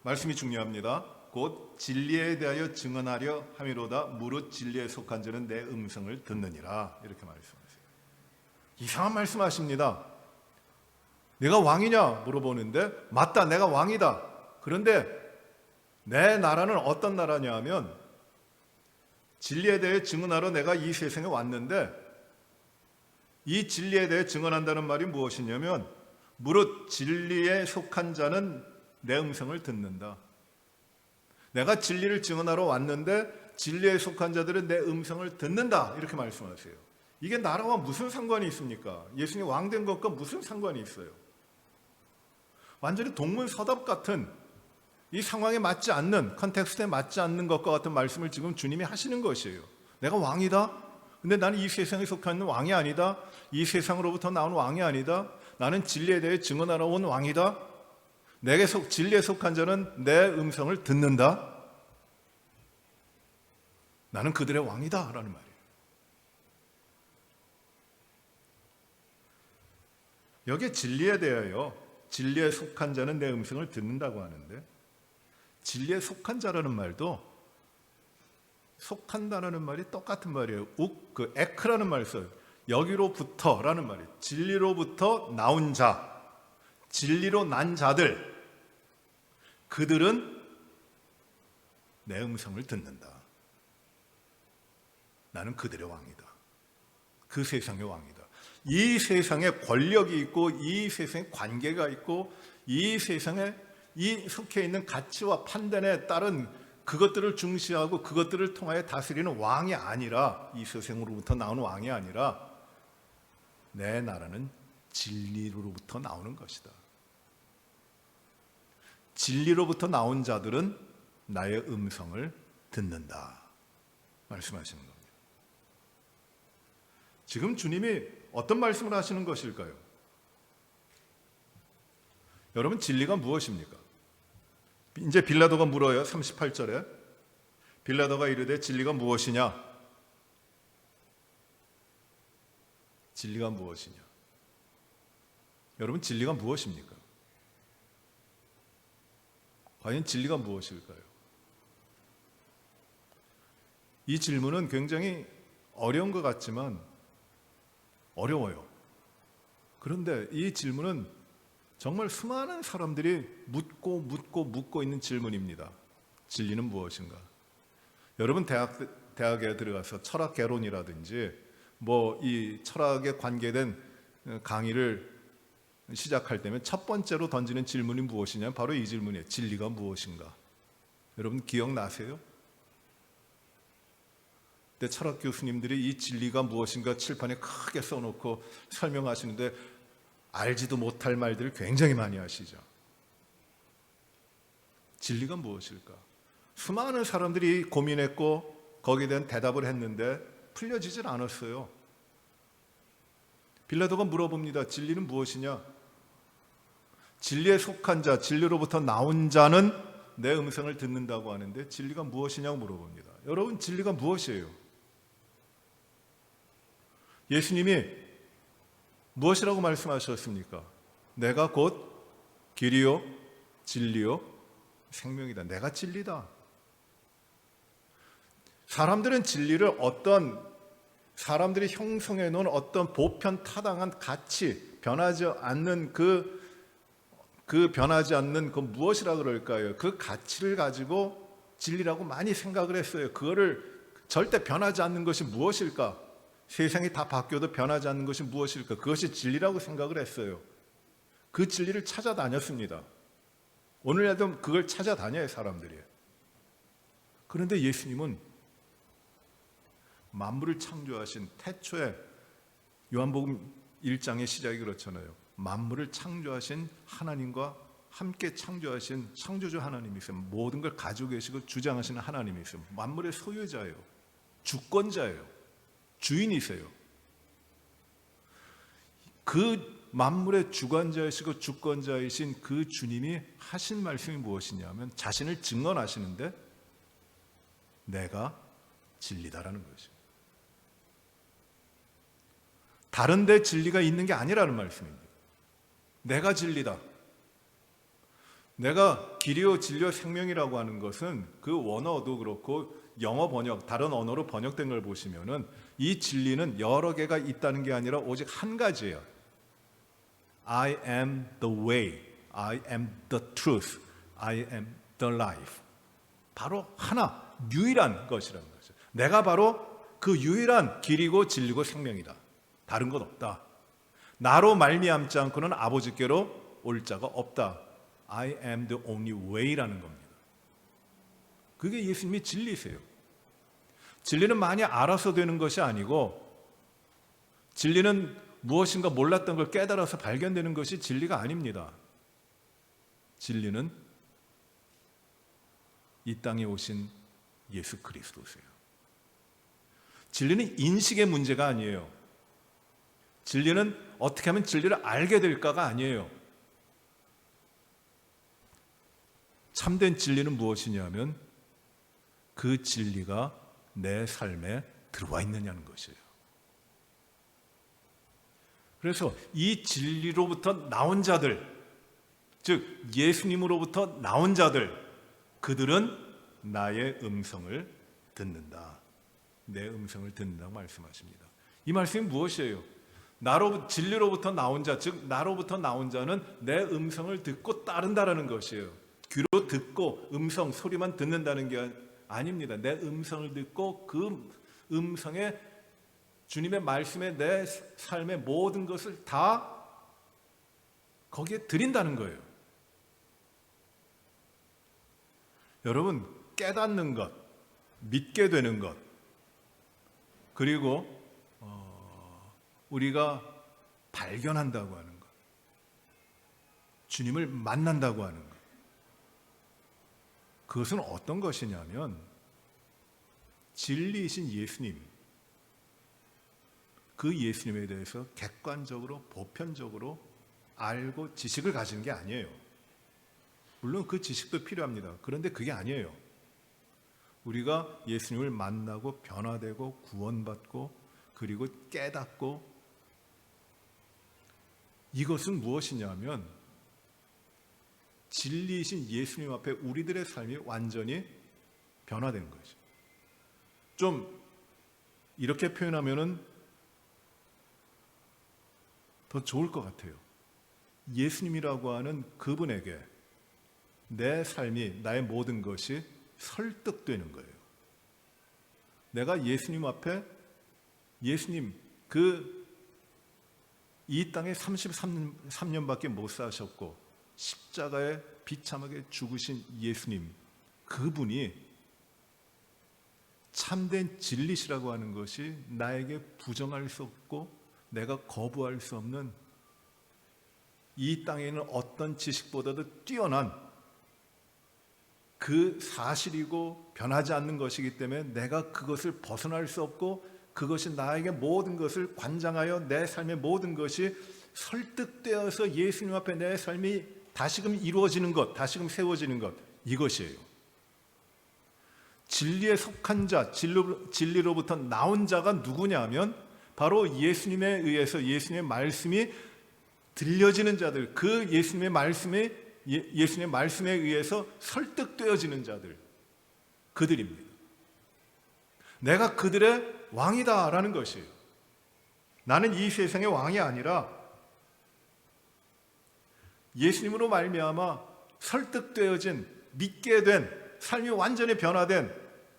말씀이 중요합니다. 곧 진리에 대하여 증언하려 함이로다. 무릇 진리에 속한 자는 내 음성을 듣느니라. 이렇게 말씀하세요. 이상한 말씀하십니다. 내가 왕이냐 물어보는데 맞다, 내가 왕이다. 그런데 내 나라는 어떤 나라냐 하면 진리에 대해 증언하러 내가 이 세상에 왔는데 이 진리에 대해 증언한다는 말이 무엇이냐면 무릇 진리에 속한 자는 내 음성을 듣는다. 내가 진리를 증언하러 왔는데 진리에 속한 자들은 내 음성을 듣는다. 이렇게 말씀하세요. 이게 나라와 무슨 상관이 있습니까? 예수님 왕된 것과 무슨 상관이 있어요? 완전히 동문서답 같은 이 상황에 맞지 않는, 컨텍스트에 맞지 않는 것과 같은 말씀을 지금 주님이 하시는 것이에요. 내가 왕이다? 근데 나는 이 세상에 속한 왕이 아니다. 이 세상으로부터 나온 왕이 아니다. 나는 진리에 대해 증언하러 온 왕이다. 내게 진리에 속한 자는 내 음성을 듣는다. 나는 그들의 왕이다 라는 말이에요. 여기에 진리에 대하여 진리에 속한 자는 내 음성을 듣는다고 하는데 진리에 속한 자라는 말도 속한다라는 말이 똑같은 말이에요. 에크라는 말을 써요. 여기로부터라는 말이에요. 진리로부터 나온 자, 진리로 난 자들, 그들은 내 음성을 듣는다. 나는 그들의 왕이다. 그 세상의 왕이다. 이 세상에 권력이 있고 이 세상에 관계가 있고 이 세상에 이 속해 있는 가치와 판단에 따른 그것들을 중시하고 그것들을 통하여 다스리는 왕이 아니라 이 세상으로부터 나오는 왕이 아니라 내 나라는 진리로부터 나오는 것이다. 진리로부터 나온 자들은 나의 음성을 듣는다 말씀하시는 겁니다. 지금 주님이 어떤 말씀을 하시는 것일까요? 여러분 진리가 무엇입니까? 이제 빌라도가 물어요. 38절에 빌라도가 이르되 진리가 무엇이냐? 진리가 무엇이냐? 여러분 진리가 무엇입니까? 과연 진리가 무엇일까요? 이 질문은 굉장히 어려운 것 같지만 어려워요. 그런데 이 질문은 정말 수많은 사람들이 묻고 있는 질문입니다. 진리는 무엇인가? 여러분 대학에 들어가서 철학 개론이라든지 이 철학에 관계된 강의를 시작할 때면 첫 번째로 던지는 질문이 무엇이냐면 바로 이 질문이에요. 진리가 무엇인가? 여러분 기억나세요? 그때 철학 교수님들이 이 진리가 무엇인가 칠판에 크게 써놓고 설명하시는데 알지도 못할 말들을 굉장히 많이 하시죠. 진리가 무엇일까? 수많은 사람들이 고민했고 거기에 대한 대답을 했는데 풀려지질 않았어요. 빌라도가 물어봅니다. 진리는 무엇이냐? 진리에 속한 자, 진리로부터 나온 자는 내 음성을 듣는다고 하는데 진리가 무엇이냐고 물어봅니다. 여러분 진리가 무엇이에요? 예수님이 무엇이라고 말씀하셨습니까? 내가 곧 길이요 진리요 생명이다. 내가 진리다. 사람들은 진리를 사람들이 형성해 놓은 어떤 보편 타당한 가치, 변하지 않는 그 변하지 않는 그 무엇이라 그럴까요? 그 가치를 가지고 진리라고 많이 생각을 했어요. 그거를 절대 변하지 않는 것이 무엇일까? 세상이 다 바뀌어도 변하지 않는 것이 무엇일까? 그것이 진리라고 생각을 했어요. 그 진리를 찾아다녔습니다. 오늘날도 그걸 찾아다녀요, 사람들이. 그런데 예수님은 만물을 창조하신 태초에 요한복음 1장의 시작이 그렇잖아요. 만물을 창조하신 하나님과 함께 창조하신 창조주 하나님이세요. 모든 걸 가지고 계시고 주장하시는 하나님이세요. 만물의 소유자예요. 주권자예요. 주인이세요. 그 만물의 주관자이시고 주권자이신 그 주님이 하신 말씀이 무엇이냐면 자신을 증언하시는데 내가 진리다라는 것이죠. 다른 데 진리가 있는 게 아니라는 말씀입니다. 내가 진리다. 내가 길이요 진리요 생명이라고 하는 것은 그 원어도 그렇고 영어 번역, 다른 언어로 번역된 걸 보시면은 이 진리는 여러 개가 있다는 게 아니라 오직 한 가지예요. I am the way, I am the truth, I am the life. 바로 하나, 유일한 것이라는 거죠. 내가 바로 그 유일한 길이고 진리고 생명이다. 다른 것 없다. 나로 말미암지 않고는 아버지께로 올 자가 없다. I am the only way라는 겁니다. 그게 예수님이 진리세요. 진리는 많이 알아서 되는 것이 아니고 진리는 무엇인가 몰랐던 걸 깨달아서 발견되는 것이 진리가 아닙니다. 진리는 이 땅에 오신 예수 그리스도세요. 진리는 인식의 문제가 아니에요. 진리는 어떻게 하면 진리를 알게 될까가 아니에요. 참된 진리는 무엇이냐면 그 진리가 내 삶에 들어와 있느냐는 것이에요. 그래서 이 진리로부터 나온 자들, 즉 예수님으로부터 나온 자들, 그들은 나의 음성을 듣는다. 내 음성을 듣는다고 말씀하십니다. 이 말씀이 무엇이에요? 진리로부터 나온 자, 즉 나로부터 나온 자는 내 음성을 듣고 따른다라는 것이에요. 귀로 듣고 음성, 소리만 듣는다는 게 아닙니다. 내 음성을 듣고 그 음성에 주님의 말씀에 내 삶의 모든 것을 다 거기에 드린다는 거예요. 여러분, 깨닫는 것, 믿게 되는 것, 그리고 우리가 발견한다고 하는 것, 주님을 만난다고 하는 것, 그것은 어떤 것이냐면 진리이신 예수님, 그 예수님에 대해서 객관적으로 보편적으로 알고 지식을 가지는 게 아니에요. 물론 그 지식도 필요합니다. 그런데 그게 아니에요. 우리가 예수님을 만나고 변화되고 구원받고 그리고 깨닫고, 이것은 무엇이냐면 진리이신 예수님 앞에 우리들의 삶이 완전히 변화된 거죠. 좀 이렇게 표현하면은 더 좋을 것 같아요. 예수님이라고 하는 그분에게 내 삶이, 나의 모든 것이 설득되는 거예요. 내가 예수님 앞에, 예수님 이 땅에 33년밖에 못 사셨고 십자가에 비참하게 죽으신 예수님, 그분이 참된 진리시라고 하는 것이 나에게 부정할 수 없고 내가 거부할 수 없는, 이 땅에 있는 어떤 지식보다도 뛰어난 그 사실이고 변하지 않는 것이기 때문에 내가 그것을 벗어날 수 없고 그것이 나에게 모든 것을 관장하여 내 삶의 모든 것이 설득되어서 예수님 앞에 내 삶이 다시금 이루어지는 것, 다시금 세워지는 것, 이것이에요. 진리에 속한 자, 진리로부터 나온 자가 누구냐면 바로 예수님에 의해서 예수님의 말씀이 들려지는 자들, 그 예수님의 말씀에 의해서 설득되어지는 자들, 그들입니다. 내가 그들의 왕이다라는 것이에요. 나는 이 세상의 왕이 아니라 예수님으로 말미암아 설득되어진, 믿게 된, 삶이 완전히 변화된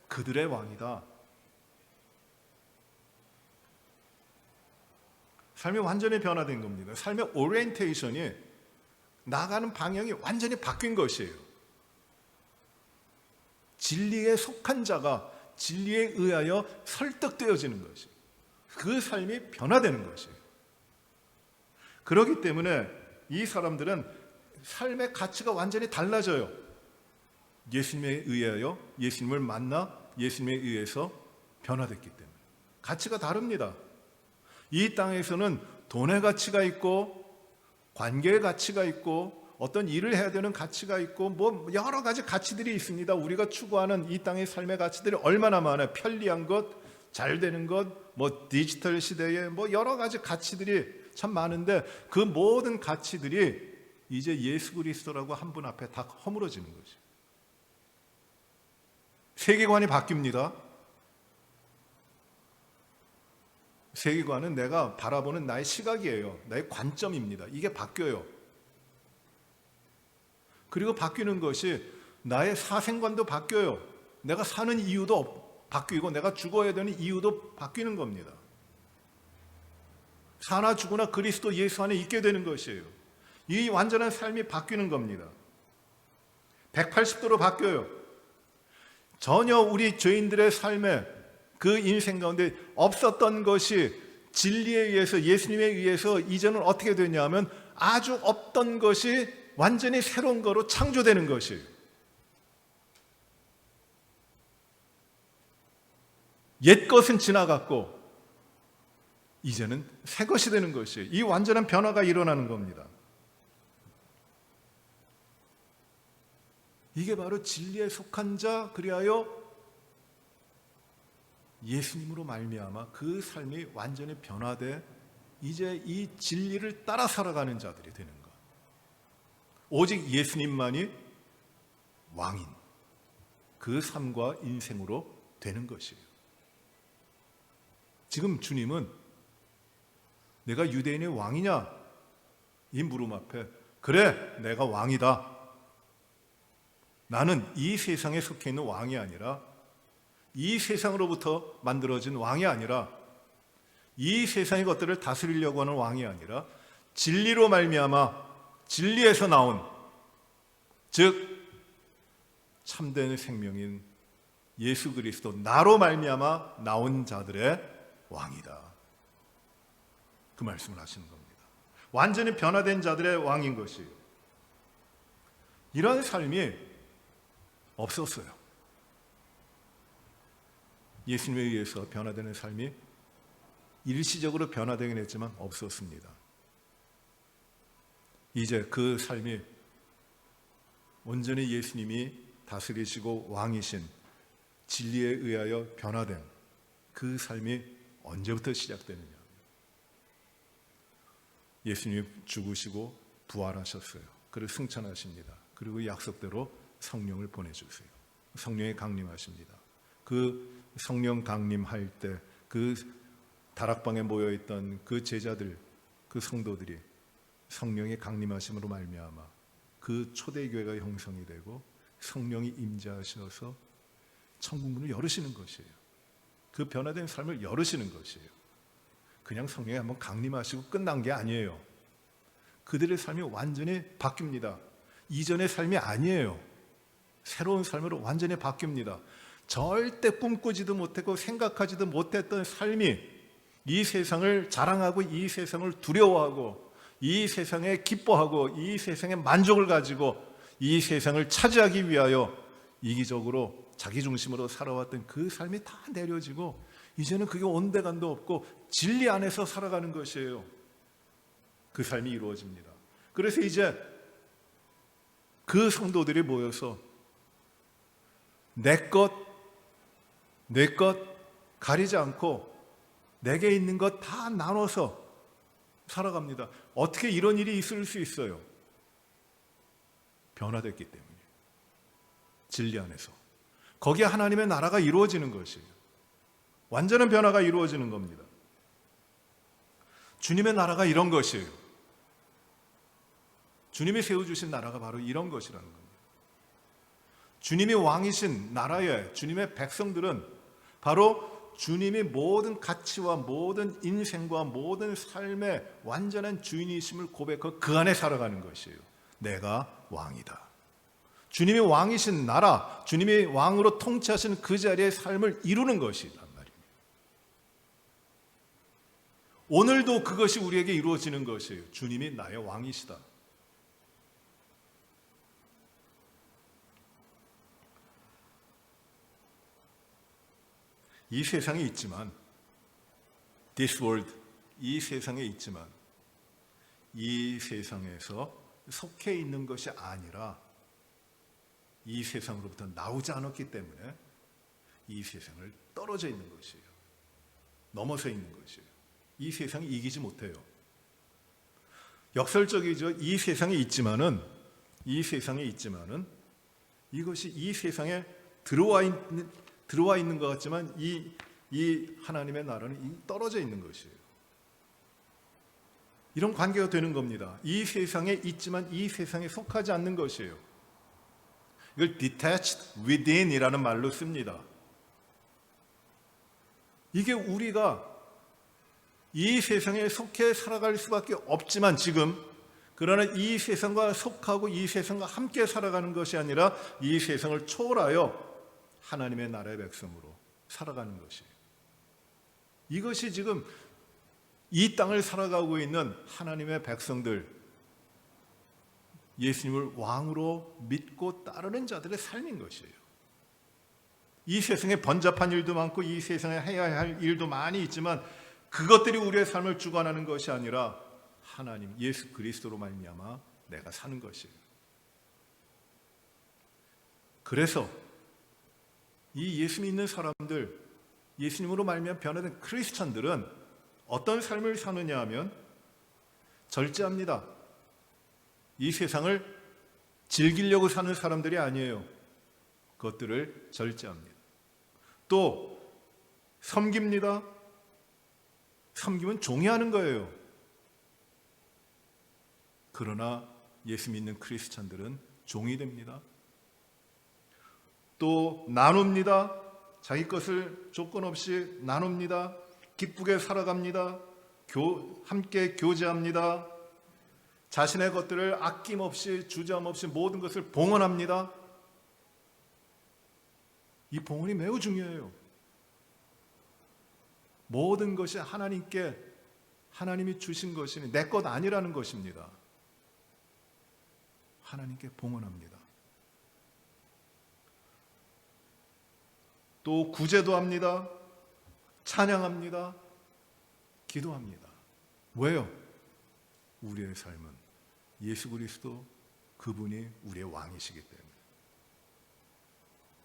그들의 왕이다. 삶이 완전히 변화된 겁니다. 삶의 오리엔테이션이, 나가는 방향이 완전히 바뀐 것이에요. 진리에 속한 자가 진리에 의하여 설득되어지는 것이에요. 그 삶이 변화되는 것이에요. 그렇기 때문에 이 사람들은 삶의 가치가 완전히 달라져요. 예수님에 의하여, 예수님을 만나 예수님에 의해서 변화됐기 때문에 가치가 다릅니다. 이 땅에서는 돈의 가치가 있고 관계의 가치가 있고 어떤 일을 해야 되는 가치가 있고 뭐 여러 가지 가치들이 있습니다. 우리가 추구하는 이 땅의 삶의 가치들이 얼마나 많아요. 편리한 것, 잘 되는 것, 뭐 디지털 시대에 뭐 여러 가지 가치들이 참 많은데 그 모든 가치들이 이제 예수 그리스도라고 한 분 앞에 다 허물어지는 거죠. 세계관이 바뀝니다. 세계관은 내가 바라보는 나의 시각이에요. 나의 관점입니다. 이게 바뀌어요. 그리고 바뀌는 것이 나의 사생관도 바뀌어요. 내가 사는 이유도 바뀌고 내가 죽어야 되는 이유도 바뀌는 겁니다. 사나 죽으나 그리스도 예수 안에 있게 되는 것이에요. 이 완전한 삶이 바뀌는 겁니다. 180도로 바뀌어요. 전혀 우리 죄인들의 삶에 그 인생 가운데 없었던 것이 진리에 의해서 예수님에 의해서 이제는 어떻게 되냐면 아주 없던 것이 완전히 새로운 거로 창조되는 것이에요. 옛 것은 지나갔고 이제는 새 것이 되는 것이에요. 이 완전한 변화가 일어나는 겁니다. 이게 바로 진리에 속한 자 그리하여 예수님으로 말미암아 그 삶이 완전히 변화돼 이제 이 진리를 따라 살아가는 자들이 되는 것. 오직 예수님만이 왕인 그 삶과 인생으로 되는 것이에요. 지금 주님은 내가 유대인의 왕이냐? 이 물음 앞에 그래 내가 왕이다. 나는 이 세상에 속해 있는 왕이 아니라 이 세상으로부터 만들어진 왕이 아니라 이 세상의 것들을 다스리려고 하는 왕이 아니라 진리로 말미암아 진리에서 나온 즉 참된 생명인 예수 그리스도 나로 말미암아 나온 자들의 왕이다. 그 말씀을 하시는 겁니다. 완전히 변화된 자들의 왕인 것이에요. 이런 삶이 없었어요. 예수님에 의해서 변화되는 삶이 일시적으로 변화되긴 했지만 없었습니다. 이제 그 삶이 온전히 예수님이 다스리시고 왕이신 진리에 의하여 변화된 그 삶이 언제부터 시작되느냐. 예수님이 죽으시고 부활하셨어요. 그를 승천하십니다. 그리고 약속대로 성령을 보내주세요. 성령이 강림하십니다. 그 성령 강림할 때 그 다락방에 모여있던 그 제자들, 그 성도들이 성령의 강림하심으로 말미암아 그 초대교회가 형성이 되고 성령이 임재하셔서 천국문을 열으시는 것이에요. 그 변화된 삶을 열으시는 것이에요. 그냥 성령이 한번 강림하시고 끝난 게 아니에요. 그들의 삶이 완전히 바뀝니다. 이전의 삶이 아니에요. 새로운 삶으로 완전히 바뀝니다. 절대 꿈꾸지도 못했고 생각하지도 못했던 삶이 이 세상을 자랑하고 이 세상을 두려워하고 이 세상에 기뻐하고 이 세상에 만족을 가지고 이 세상을 차지하기 위하여 이기적으로 자기중심으로 살아왔던 그 삶이 다 내려지고 이제는 그게 온데간도 없고 진리 안에서 살아가는 것이에요. 그 삶이 이루어집니다. 그래서 이제 그 성도들이 모여서 내 것 가리지 않고 내게 있는 것 다 나눠서 살아갑니다. 어떻게 이런 일이 있을 수 있어요? 변화됐기 때문에. 진리 안에서. 거기에 하나님의 나라가 이루어지는 것이에요. 완전한 변화가 이루어지는 겁니다. 주님의 나라가 이런 것이에요. 주님이 세워주신 나라가 바로 이런 것이라는 겁니다. 주님이 왕이신 나라에 주님의 백성들은 바로 주님이 모든 가치와 모든 인생과 모든 삶의 완전한 주인이심을 고백하고 그 안에 살아가는 것이에요. 내가 왕이다. 주님이 왕이신 나라, 주님이 왕으로 통치하시는 그 자리의 삶을 이루는 것이란 말입니다. 오늘도 그것이 우리에게 이루어지는 것이에요. 주님이 나의 왕이시다. 이 세상에 있지만 this world, 이 세상에 있지만 이 세상에서 속해 있는 것이 아니라 이 세상으로부터 나오지 않았기 때문에 이 세상을 떨어져 있는 것이에요. 넘어서 있는 것이에요. 이 세상이 이기지 못해요. 역설적이죠. 이 세상에 있지만은 이것이 이 세상에 들어와 있는 것 같지만 이 하나님의 나라는 떨어져 있는 것이에요. 이런 관계가 되는 겁니다. 이 세상에 있지만 이 세상에 속하지 않는 것이에요. 이걸 detached within이라는 말로 씁니다. 이게 우리가 이 세상에 속해 살아갈 수밖에 없지만 지금, 그러나 이 세상과 속하고 이 세상과 함께 살아가는 것이 아니라 이 세상을 초월하여 하나님의 나라의 백성으로 살아가는 것이에요. 이것이 지금 이 땅을 살아가고 있는 하나님의 백성들, 예수님을 왕으로 믿고 따르는 자들의 삶인 것이에요. 이 세상에 번잡한 일도 많고 이 세상에 해야 할 일도 많이 있지만 그것들이 우리의 삶을 주관하는 것이 아니라 하나님 예수 그리스도로 말미암아 내가 사는 것이에요. 그래서 이 예수 믿는 사람들, 예수님으로 말미암아 변화된 크리스천들은 어떤 삶을 사느냐 하면 절제합니다. 이 세상을 즐기려고 사는 사람들이 아니에요. 그것들을 절제합니다. 또 섬깁니다. 섬김은 종이하는 거예요. 그러나 예수 믿는 크리스찬들은 종이 됩니다. 또 나눕니다. 자기 것을 조건 없이 나눕니다. 기쁘게 살아갑니다. 함께 교제합니다. 자신의 것들을 아낌없이 주저함없이 모든 것을 봉헌합니다. 이 봉헌이 매우 중요해요. 모든 것이 하나님이 주신 것이니 내 것 아니라는 것입니다. 하나님께 봉헌합니다. 또 구제도 합니다. 찬양합니다. 기도합니다. 왜요? 우리의 삶은 예수 그리스도 그분이 우리의 왕이시기 때문에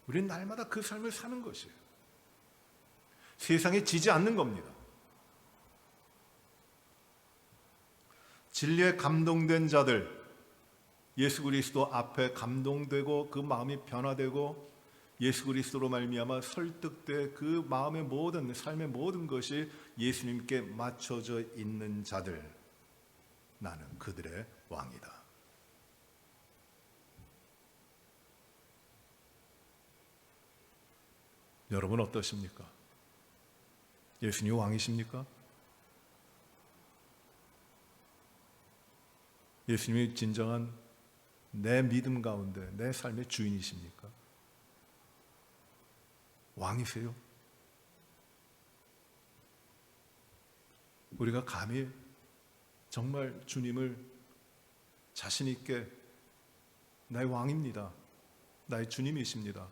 우리는 날마다 그 삶을 사는 것이에요. 세상에 지지 않는 겁니다. 진리에 감동된 자들, 예수 그리스도 앞에 감동되고 그 마음이 변화되고 예수 그리스도로 말미암아 설득돼 그 마음의 모든 삶의 모든 것이 예수님께 맞춰져 있는 자들, 나는 그들의 왕이다. 여러분 어떠십니까? 예수님 왕이십니까? 예수님이 진정한 내 믿음 가운데 내 삶의 주인이십니까? 왕이세요? 우리가 감히 정말 주님을 자신 있게 나의 왕입니다, 나의 주님이십니다,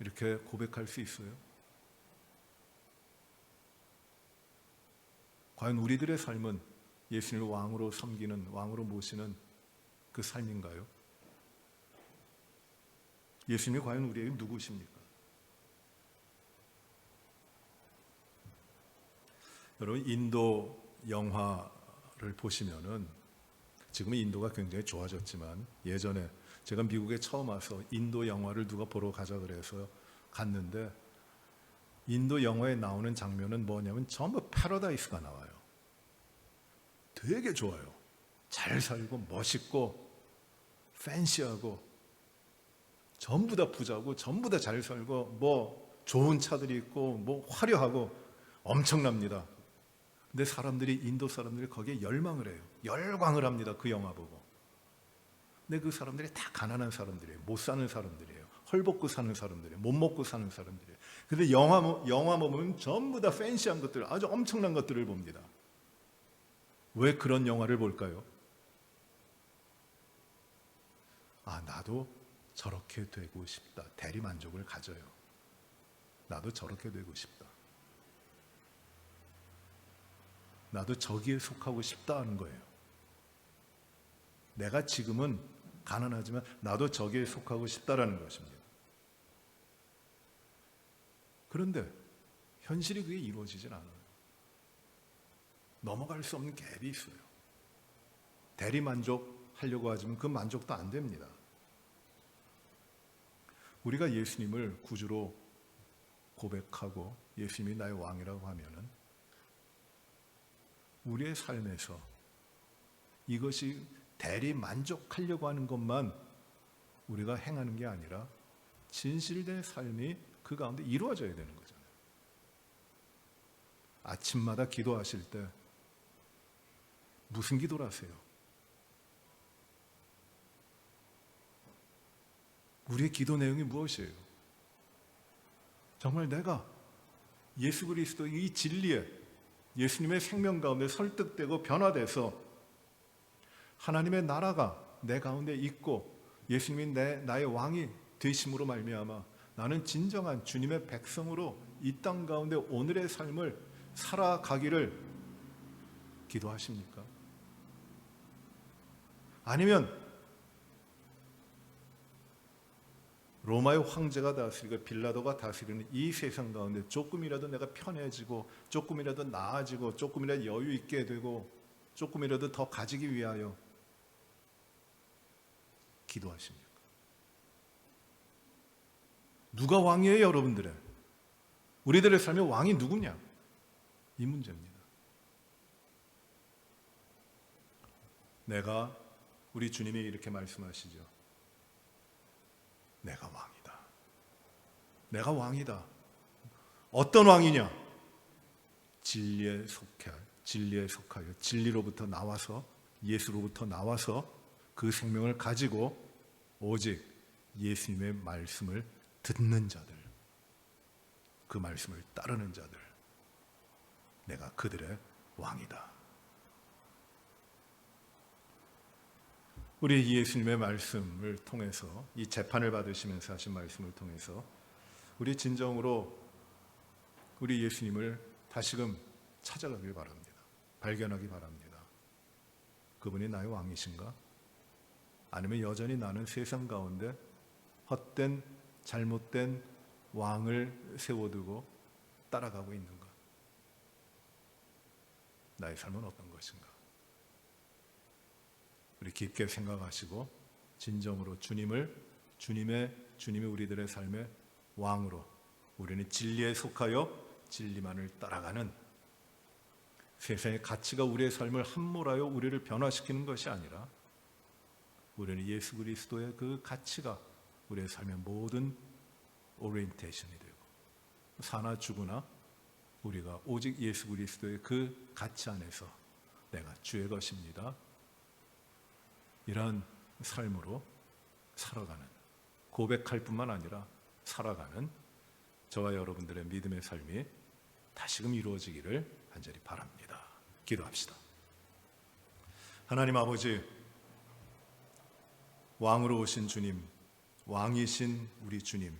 이렇게 고백할 수 있어요? 과연 우리들의 삶은 예수님을 왕으로 섬기는, 왕으로 모시는 그 삶인가요? 예수님이 과연 우리에게 누구십니까? 여러분, 인도 영화를 보시면은 지금은 인도가 굉장히 좋아졌지만 예전에 제가 미국에 처음 와서 인도 영화를 누가 보러 가자 그래서 갔는데 인도 영화에 나오는 장면은 뭐냐면 전부 패러다이스가 나와요. 되게 좋아요. 잘 살고 멋있고 팬시하고 전부 다 부자고 전부 다 잘 살고 뭐 좋은 차들이 있고 뭐 화려하고 엄청납니다. 근데 인도 사람들이 거기에 열망을 해요. 열광을 합니다. 그 영화 보고. 근데 그 사람들이 다 가난한 사람들이에요. 못 사는 사람들이에요. 헐벗고 사는 사람들이에요. 못 먹고 사는 사람들이에요. 근데 영화 보면 전부 다 팬시한 것들, 아주 엄청난 것들을 봅니다. 왜 그런 영화를 볼까요? 아, 나도 저렇게 되고 싶다. 대리만족을 가져요. 나도 저렇게 되고 싶다. 나도 저기에 속하고 싶다 하는 거예요. 내가 지금은 가난하지만 나도 저기에 속하고 싶다라는 것입니다. 그런데 현실이 그게 이루어지질 않아요. 넘어갈 수 없는 갭이 있어요. 대리 만족하려고 하지만 그 만족도 안 됩니다. 우리가 예수님을 구주로 고백하고 예수님이 나의 왕이라고 하면은 우리의 삶에서 이것이 대리 만족하려고 하는 것만 우리가 행하는 게 아니라 진실된 삶이 그 가운데 이루어져야 되는 거잖아요. 아침마다 기도하실 때 무슨 기도를 하세요? 우리의 기도 내용이 무엇이에요? 정말 내가 예수 그리스도의 이 진리에 예수님의 생명 가운데 설득되고 변화돼서 하나님의 나라가 내 가운데 있고 예수님이 나의 왕이 되심으로 말미암아 나는 진정한 주님의 백성으로 이 땅 가운데 오늘의 삶을 살아가기를 기도하십니까? 아니면 로마의 황제가 다스리고 빌라도가 다스리는 이 세상 가운데 조금이라도 내가 편해지고 조금이라도 나아지고 조금이라도 여유 있게 되고 조금이라도 더 가지기 위하여 기도하십니까? 누가 왕이에요, 여러분들의? 우리들의 삶의 왕이 누구냐? 이 문제입니다. 우리 주님이 이렇게 말씀하시죠. 내가 왕이다. 내가 왕이다. 어떤 왕이냐? 진리에 속하여 진리로부터 나와서 예수로부터 나와서 그 생명을 가지고 오직 예수님의 말씀을 듣는 자들, 그 말씀을 따르는 자들, 내가 그들의 왕이다. 우리 예수님의 말씀을 통해서 이 재판을 받으시면서 하신 말씀을 통해서 우리 진정으로 우리 예수님을 다시금 찾아가길 바랍니다. 발견하기 바랍니다. 그분이 나의 왕이신가? 아니면 여전히 나는 세상 가운데 헛된 잘못된 왕을 세워두고 따라가고 있는가? 나의 삶은 어떤 것인가? 우리 깊게 생각하시고 진정으로 주님이 우리들의 삶의 왕으로 우리는 진리에 속하여 진리만을 따라가는 세상의 가치가 우리의 삶을 함몰하여 우리를 변화시키는 것이 아니라 우리는 예수 그리스도의 그 가치가 우리의 삶의 모든 오리엔테이션이 되고 사나 죽으나 우리가 오직 예수 그리스도의 그 가치 안에서 내가 주의 것입니다. 이러한 삶으로 살아가는, 고백할 뿐만 아니라 살아가는 저와 여러분들의 믿음의 삶이 다시금 이루어지기를 간절히 바랍니다. 기도합시다. 하나님 아버지, 왕으로 오신 주님, 왕이신 우리 주님,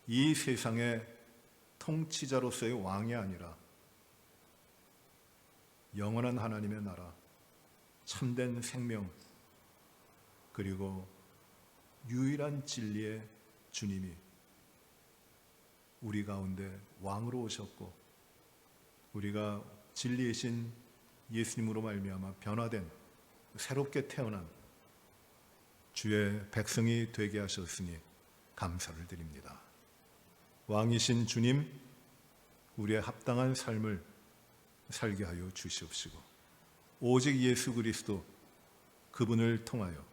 이 세상의 통치자로서의 왕이 아니라 영원한 하나님의 나라, 참된 생명, 그리고 유일한 진리의 주님이 우리 가운데 왕으로 오셨고 우리가 진리이신 예수님으로 말미암아 변화된 새롭게 태어난 주의 백성이 되게 하셨으니 감사를 드립니다. 왕이신 주님, 우리의 합당한 삶을 살게 하여 주시옵시고 오직 예수 그리스도 그분을 통하여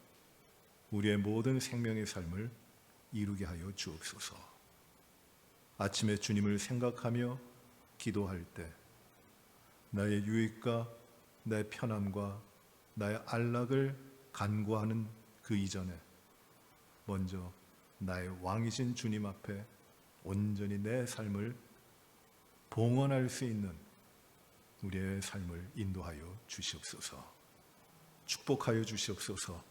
우리의 모든 생명의 삶을 이루게 하여 주옵소서. 아침에 주님을 생각하며 기도할 때 나의 유익과 내 편함과 나의 안락을 간구하는 그 이전에 먼저 나의 왕이신 주님 앞에 온전히 내 삶을 봉헌할 수 있는 우리의 삶을 인도하여 주시옵소서. 축복하여 주시옵소서.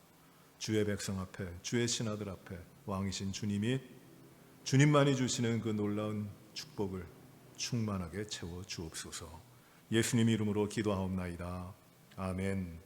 주의 백성 앞에, 주의 신하들 앞에 왕이신 주님이 주님만이 주시는 그 놀라운 축복을 충만하게 채워 주옵소서. 예수님 이름으로 기도하옵나이다. 아멘.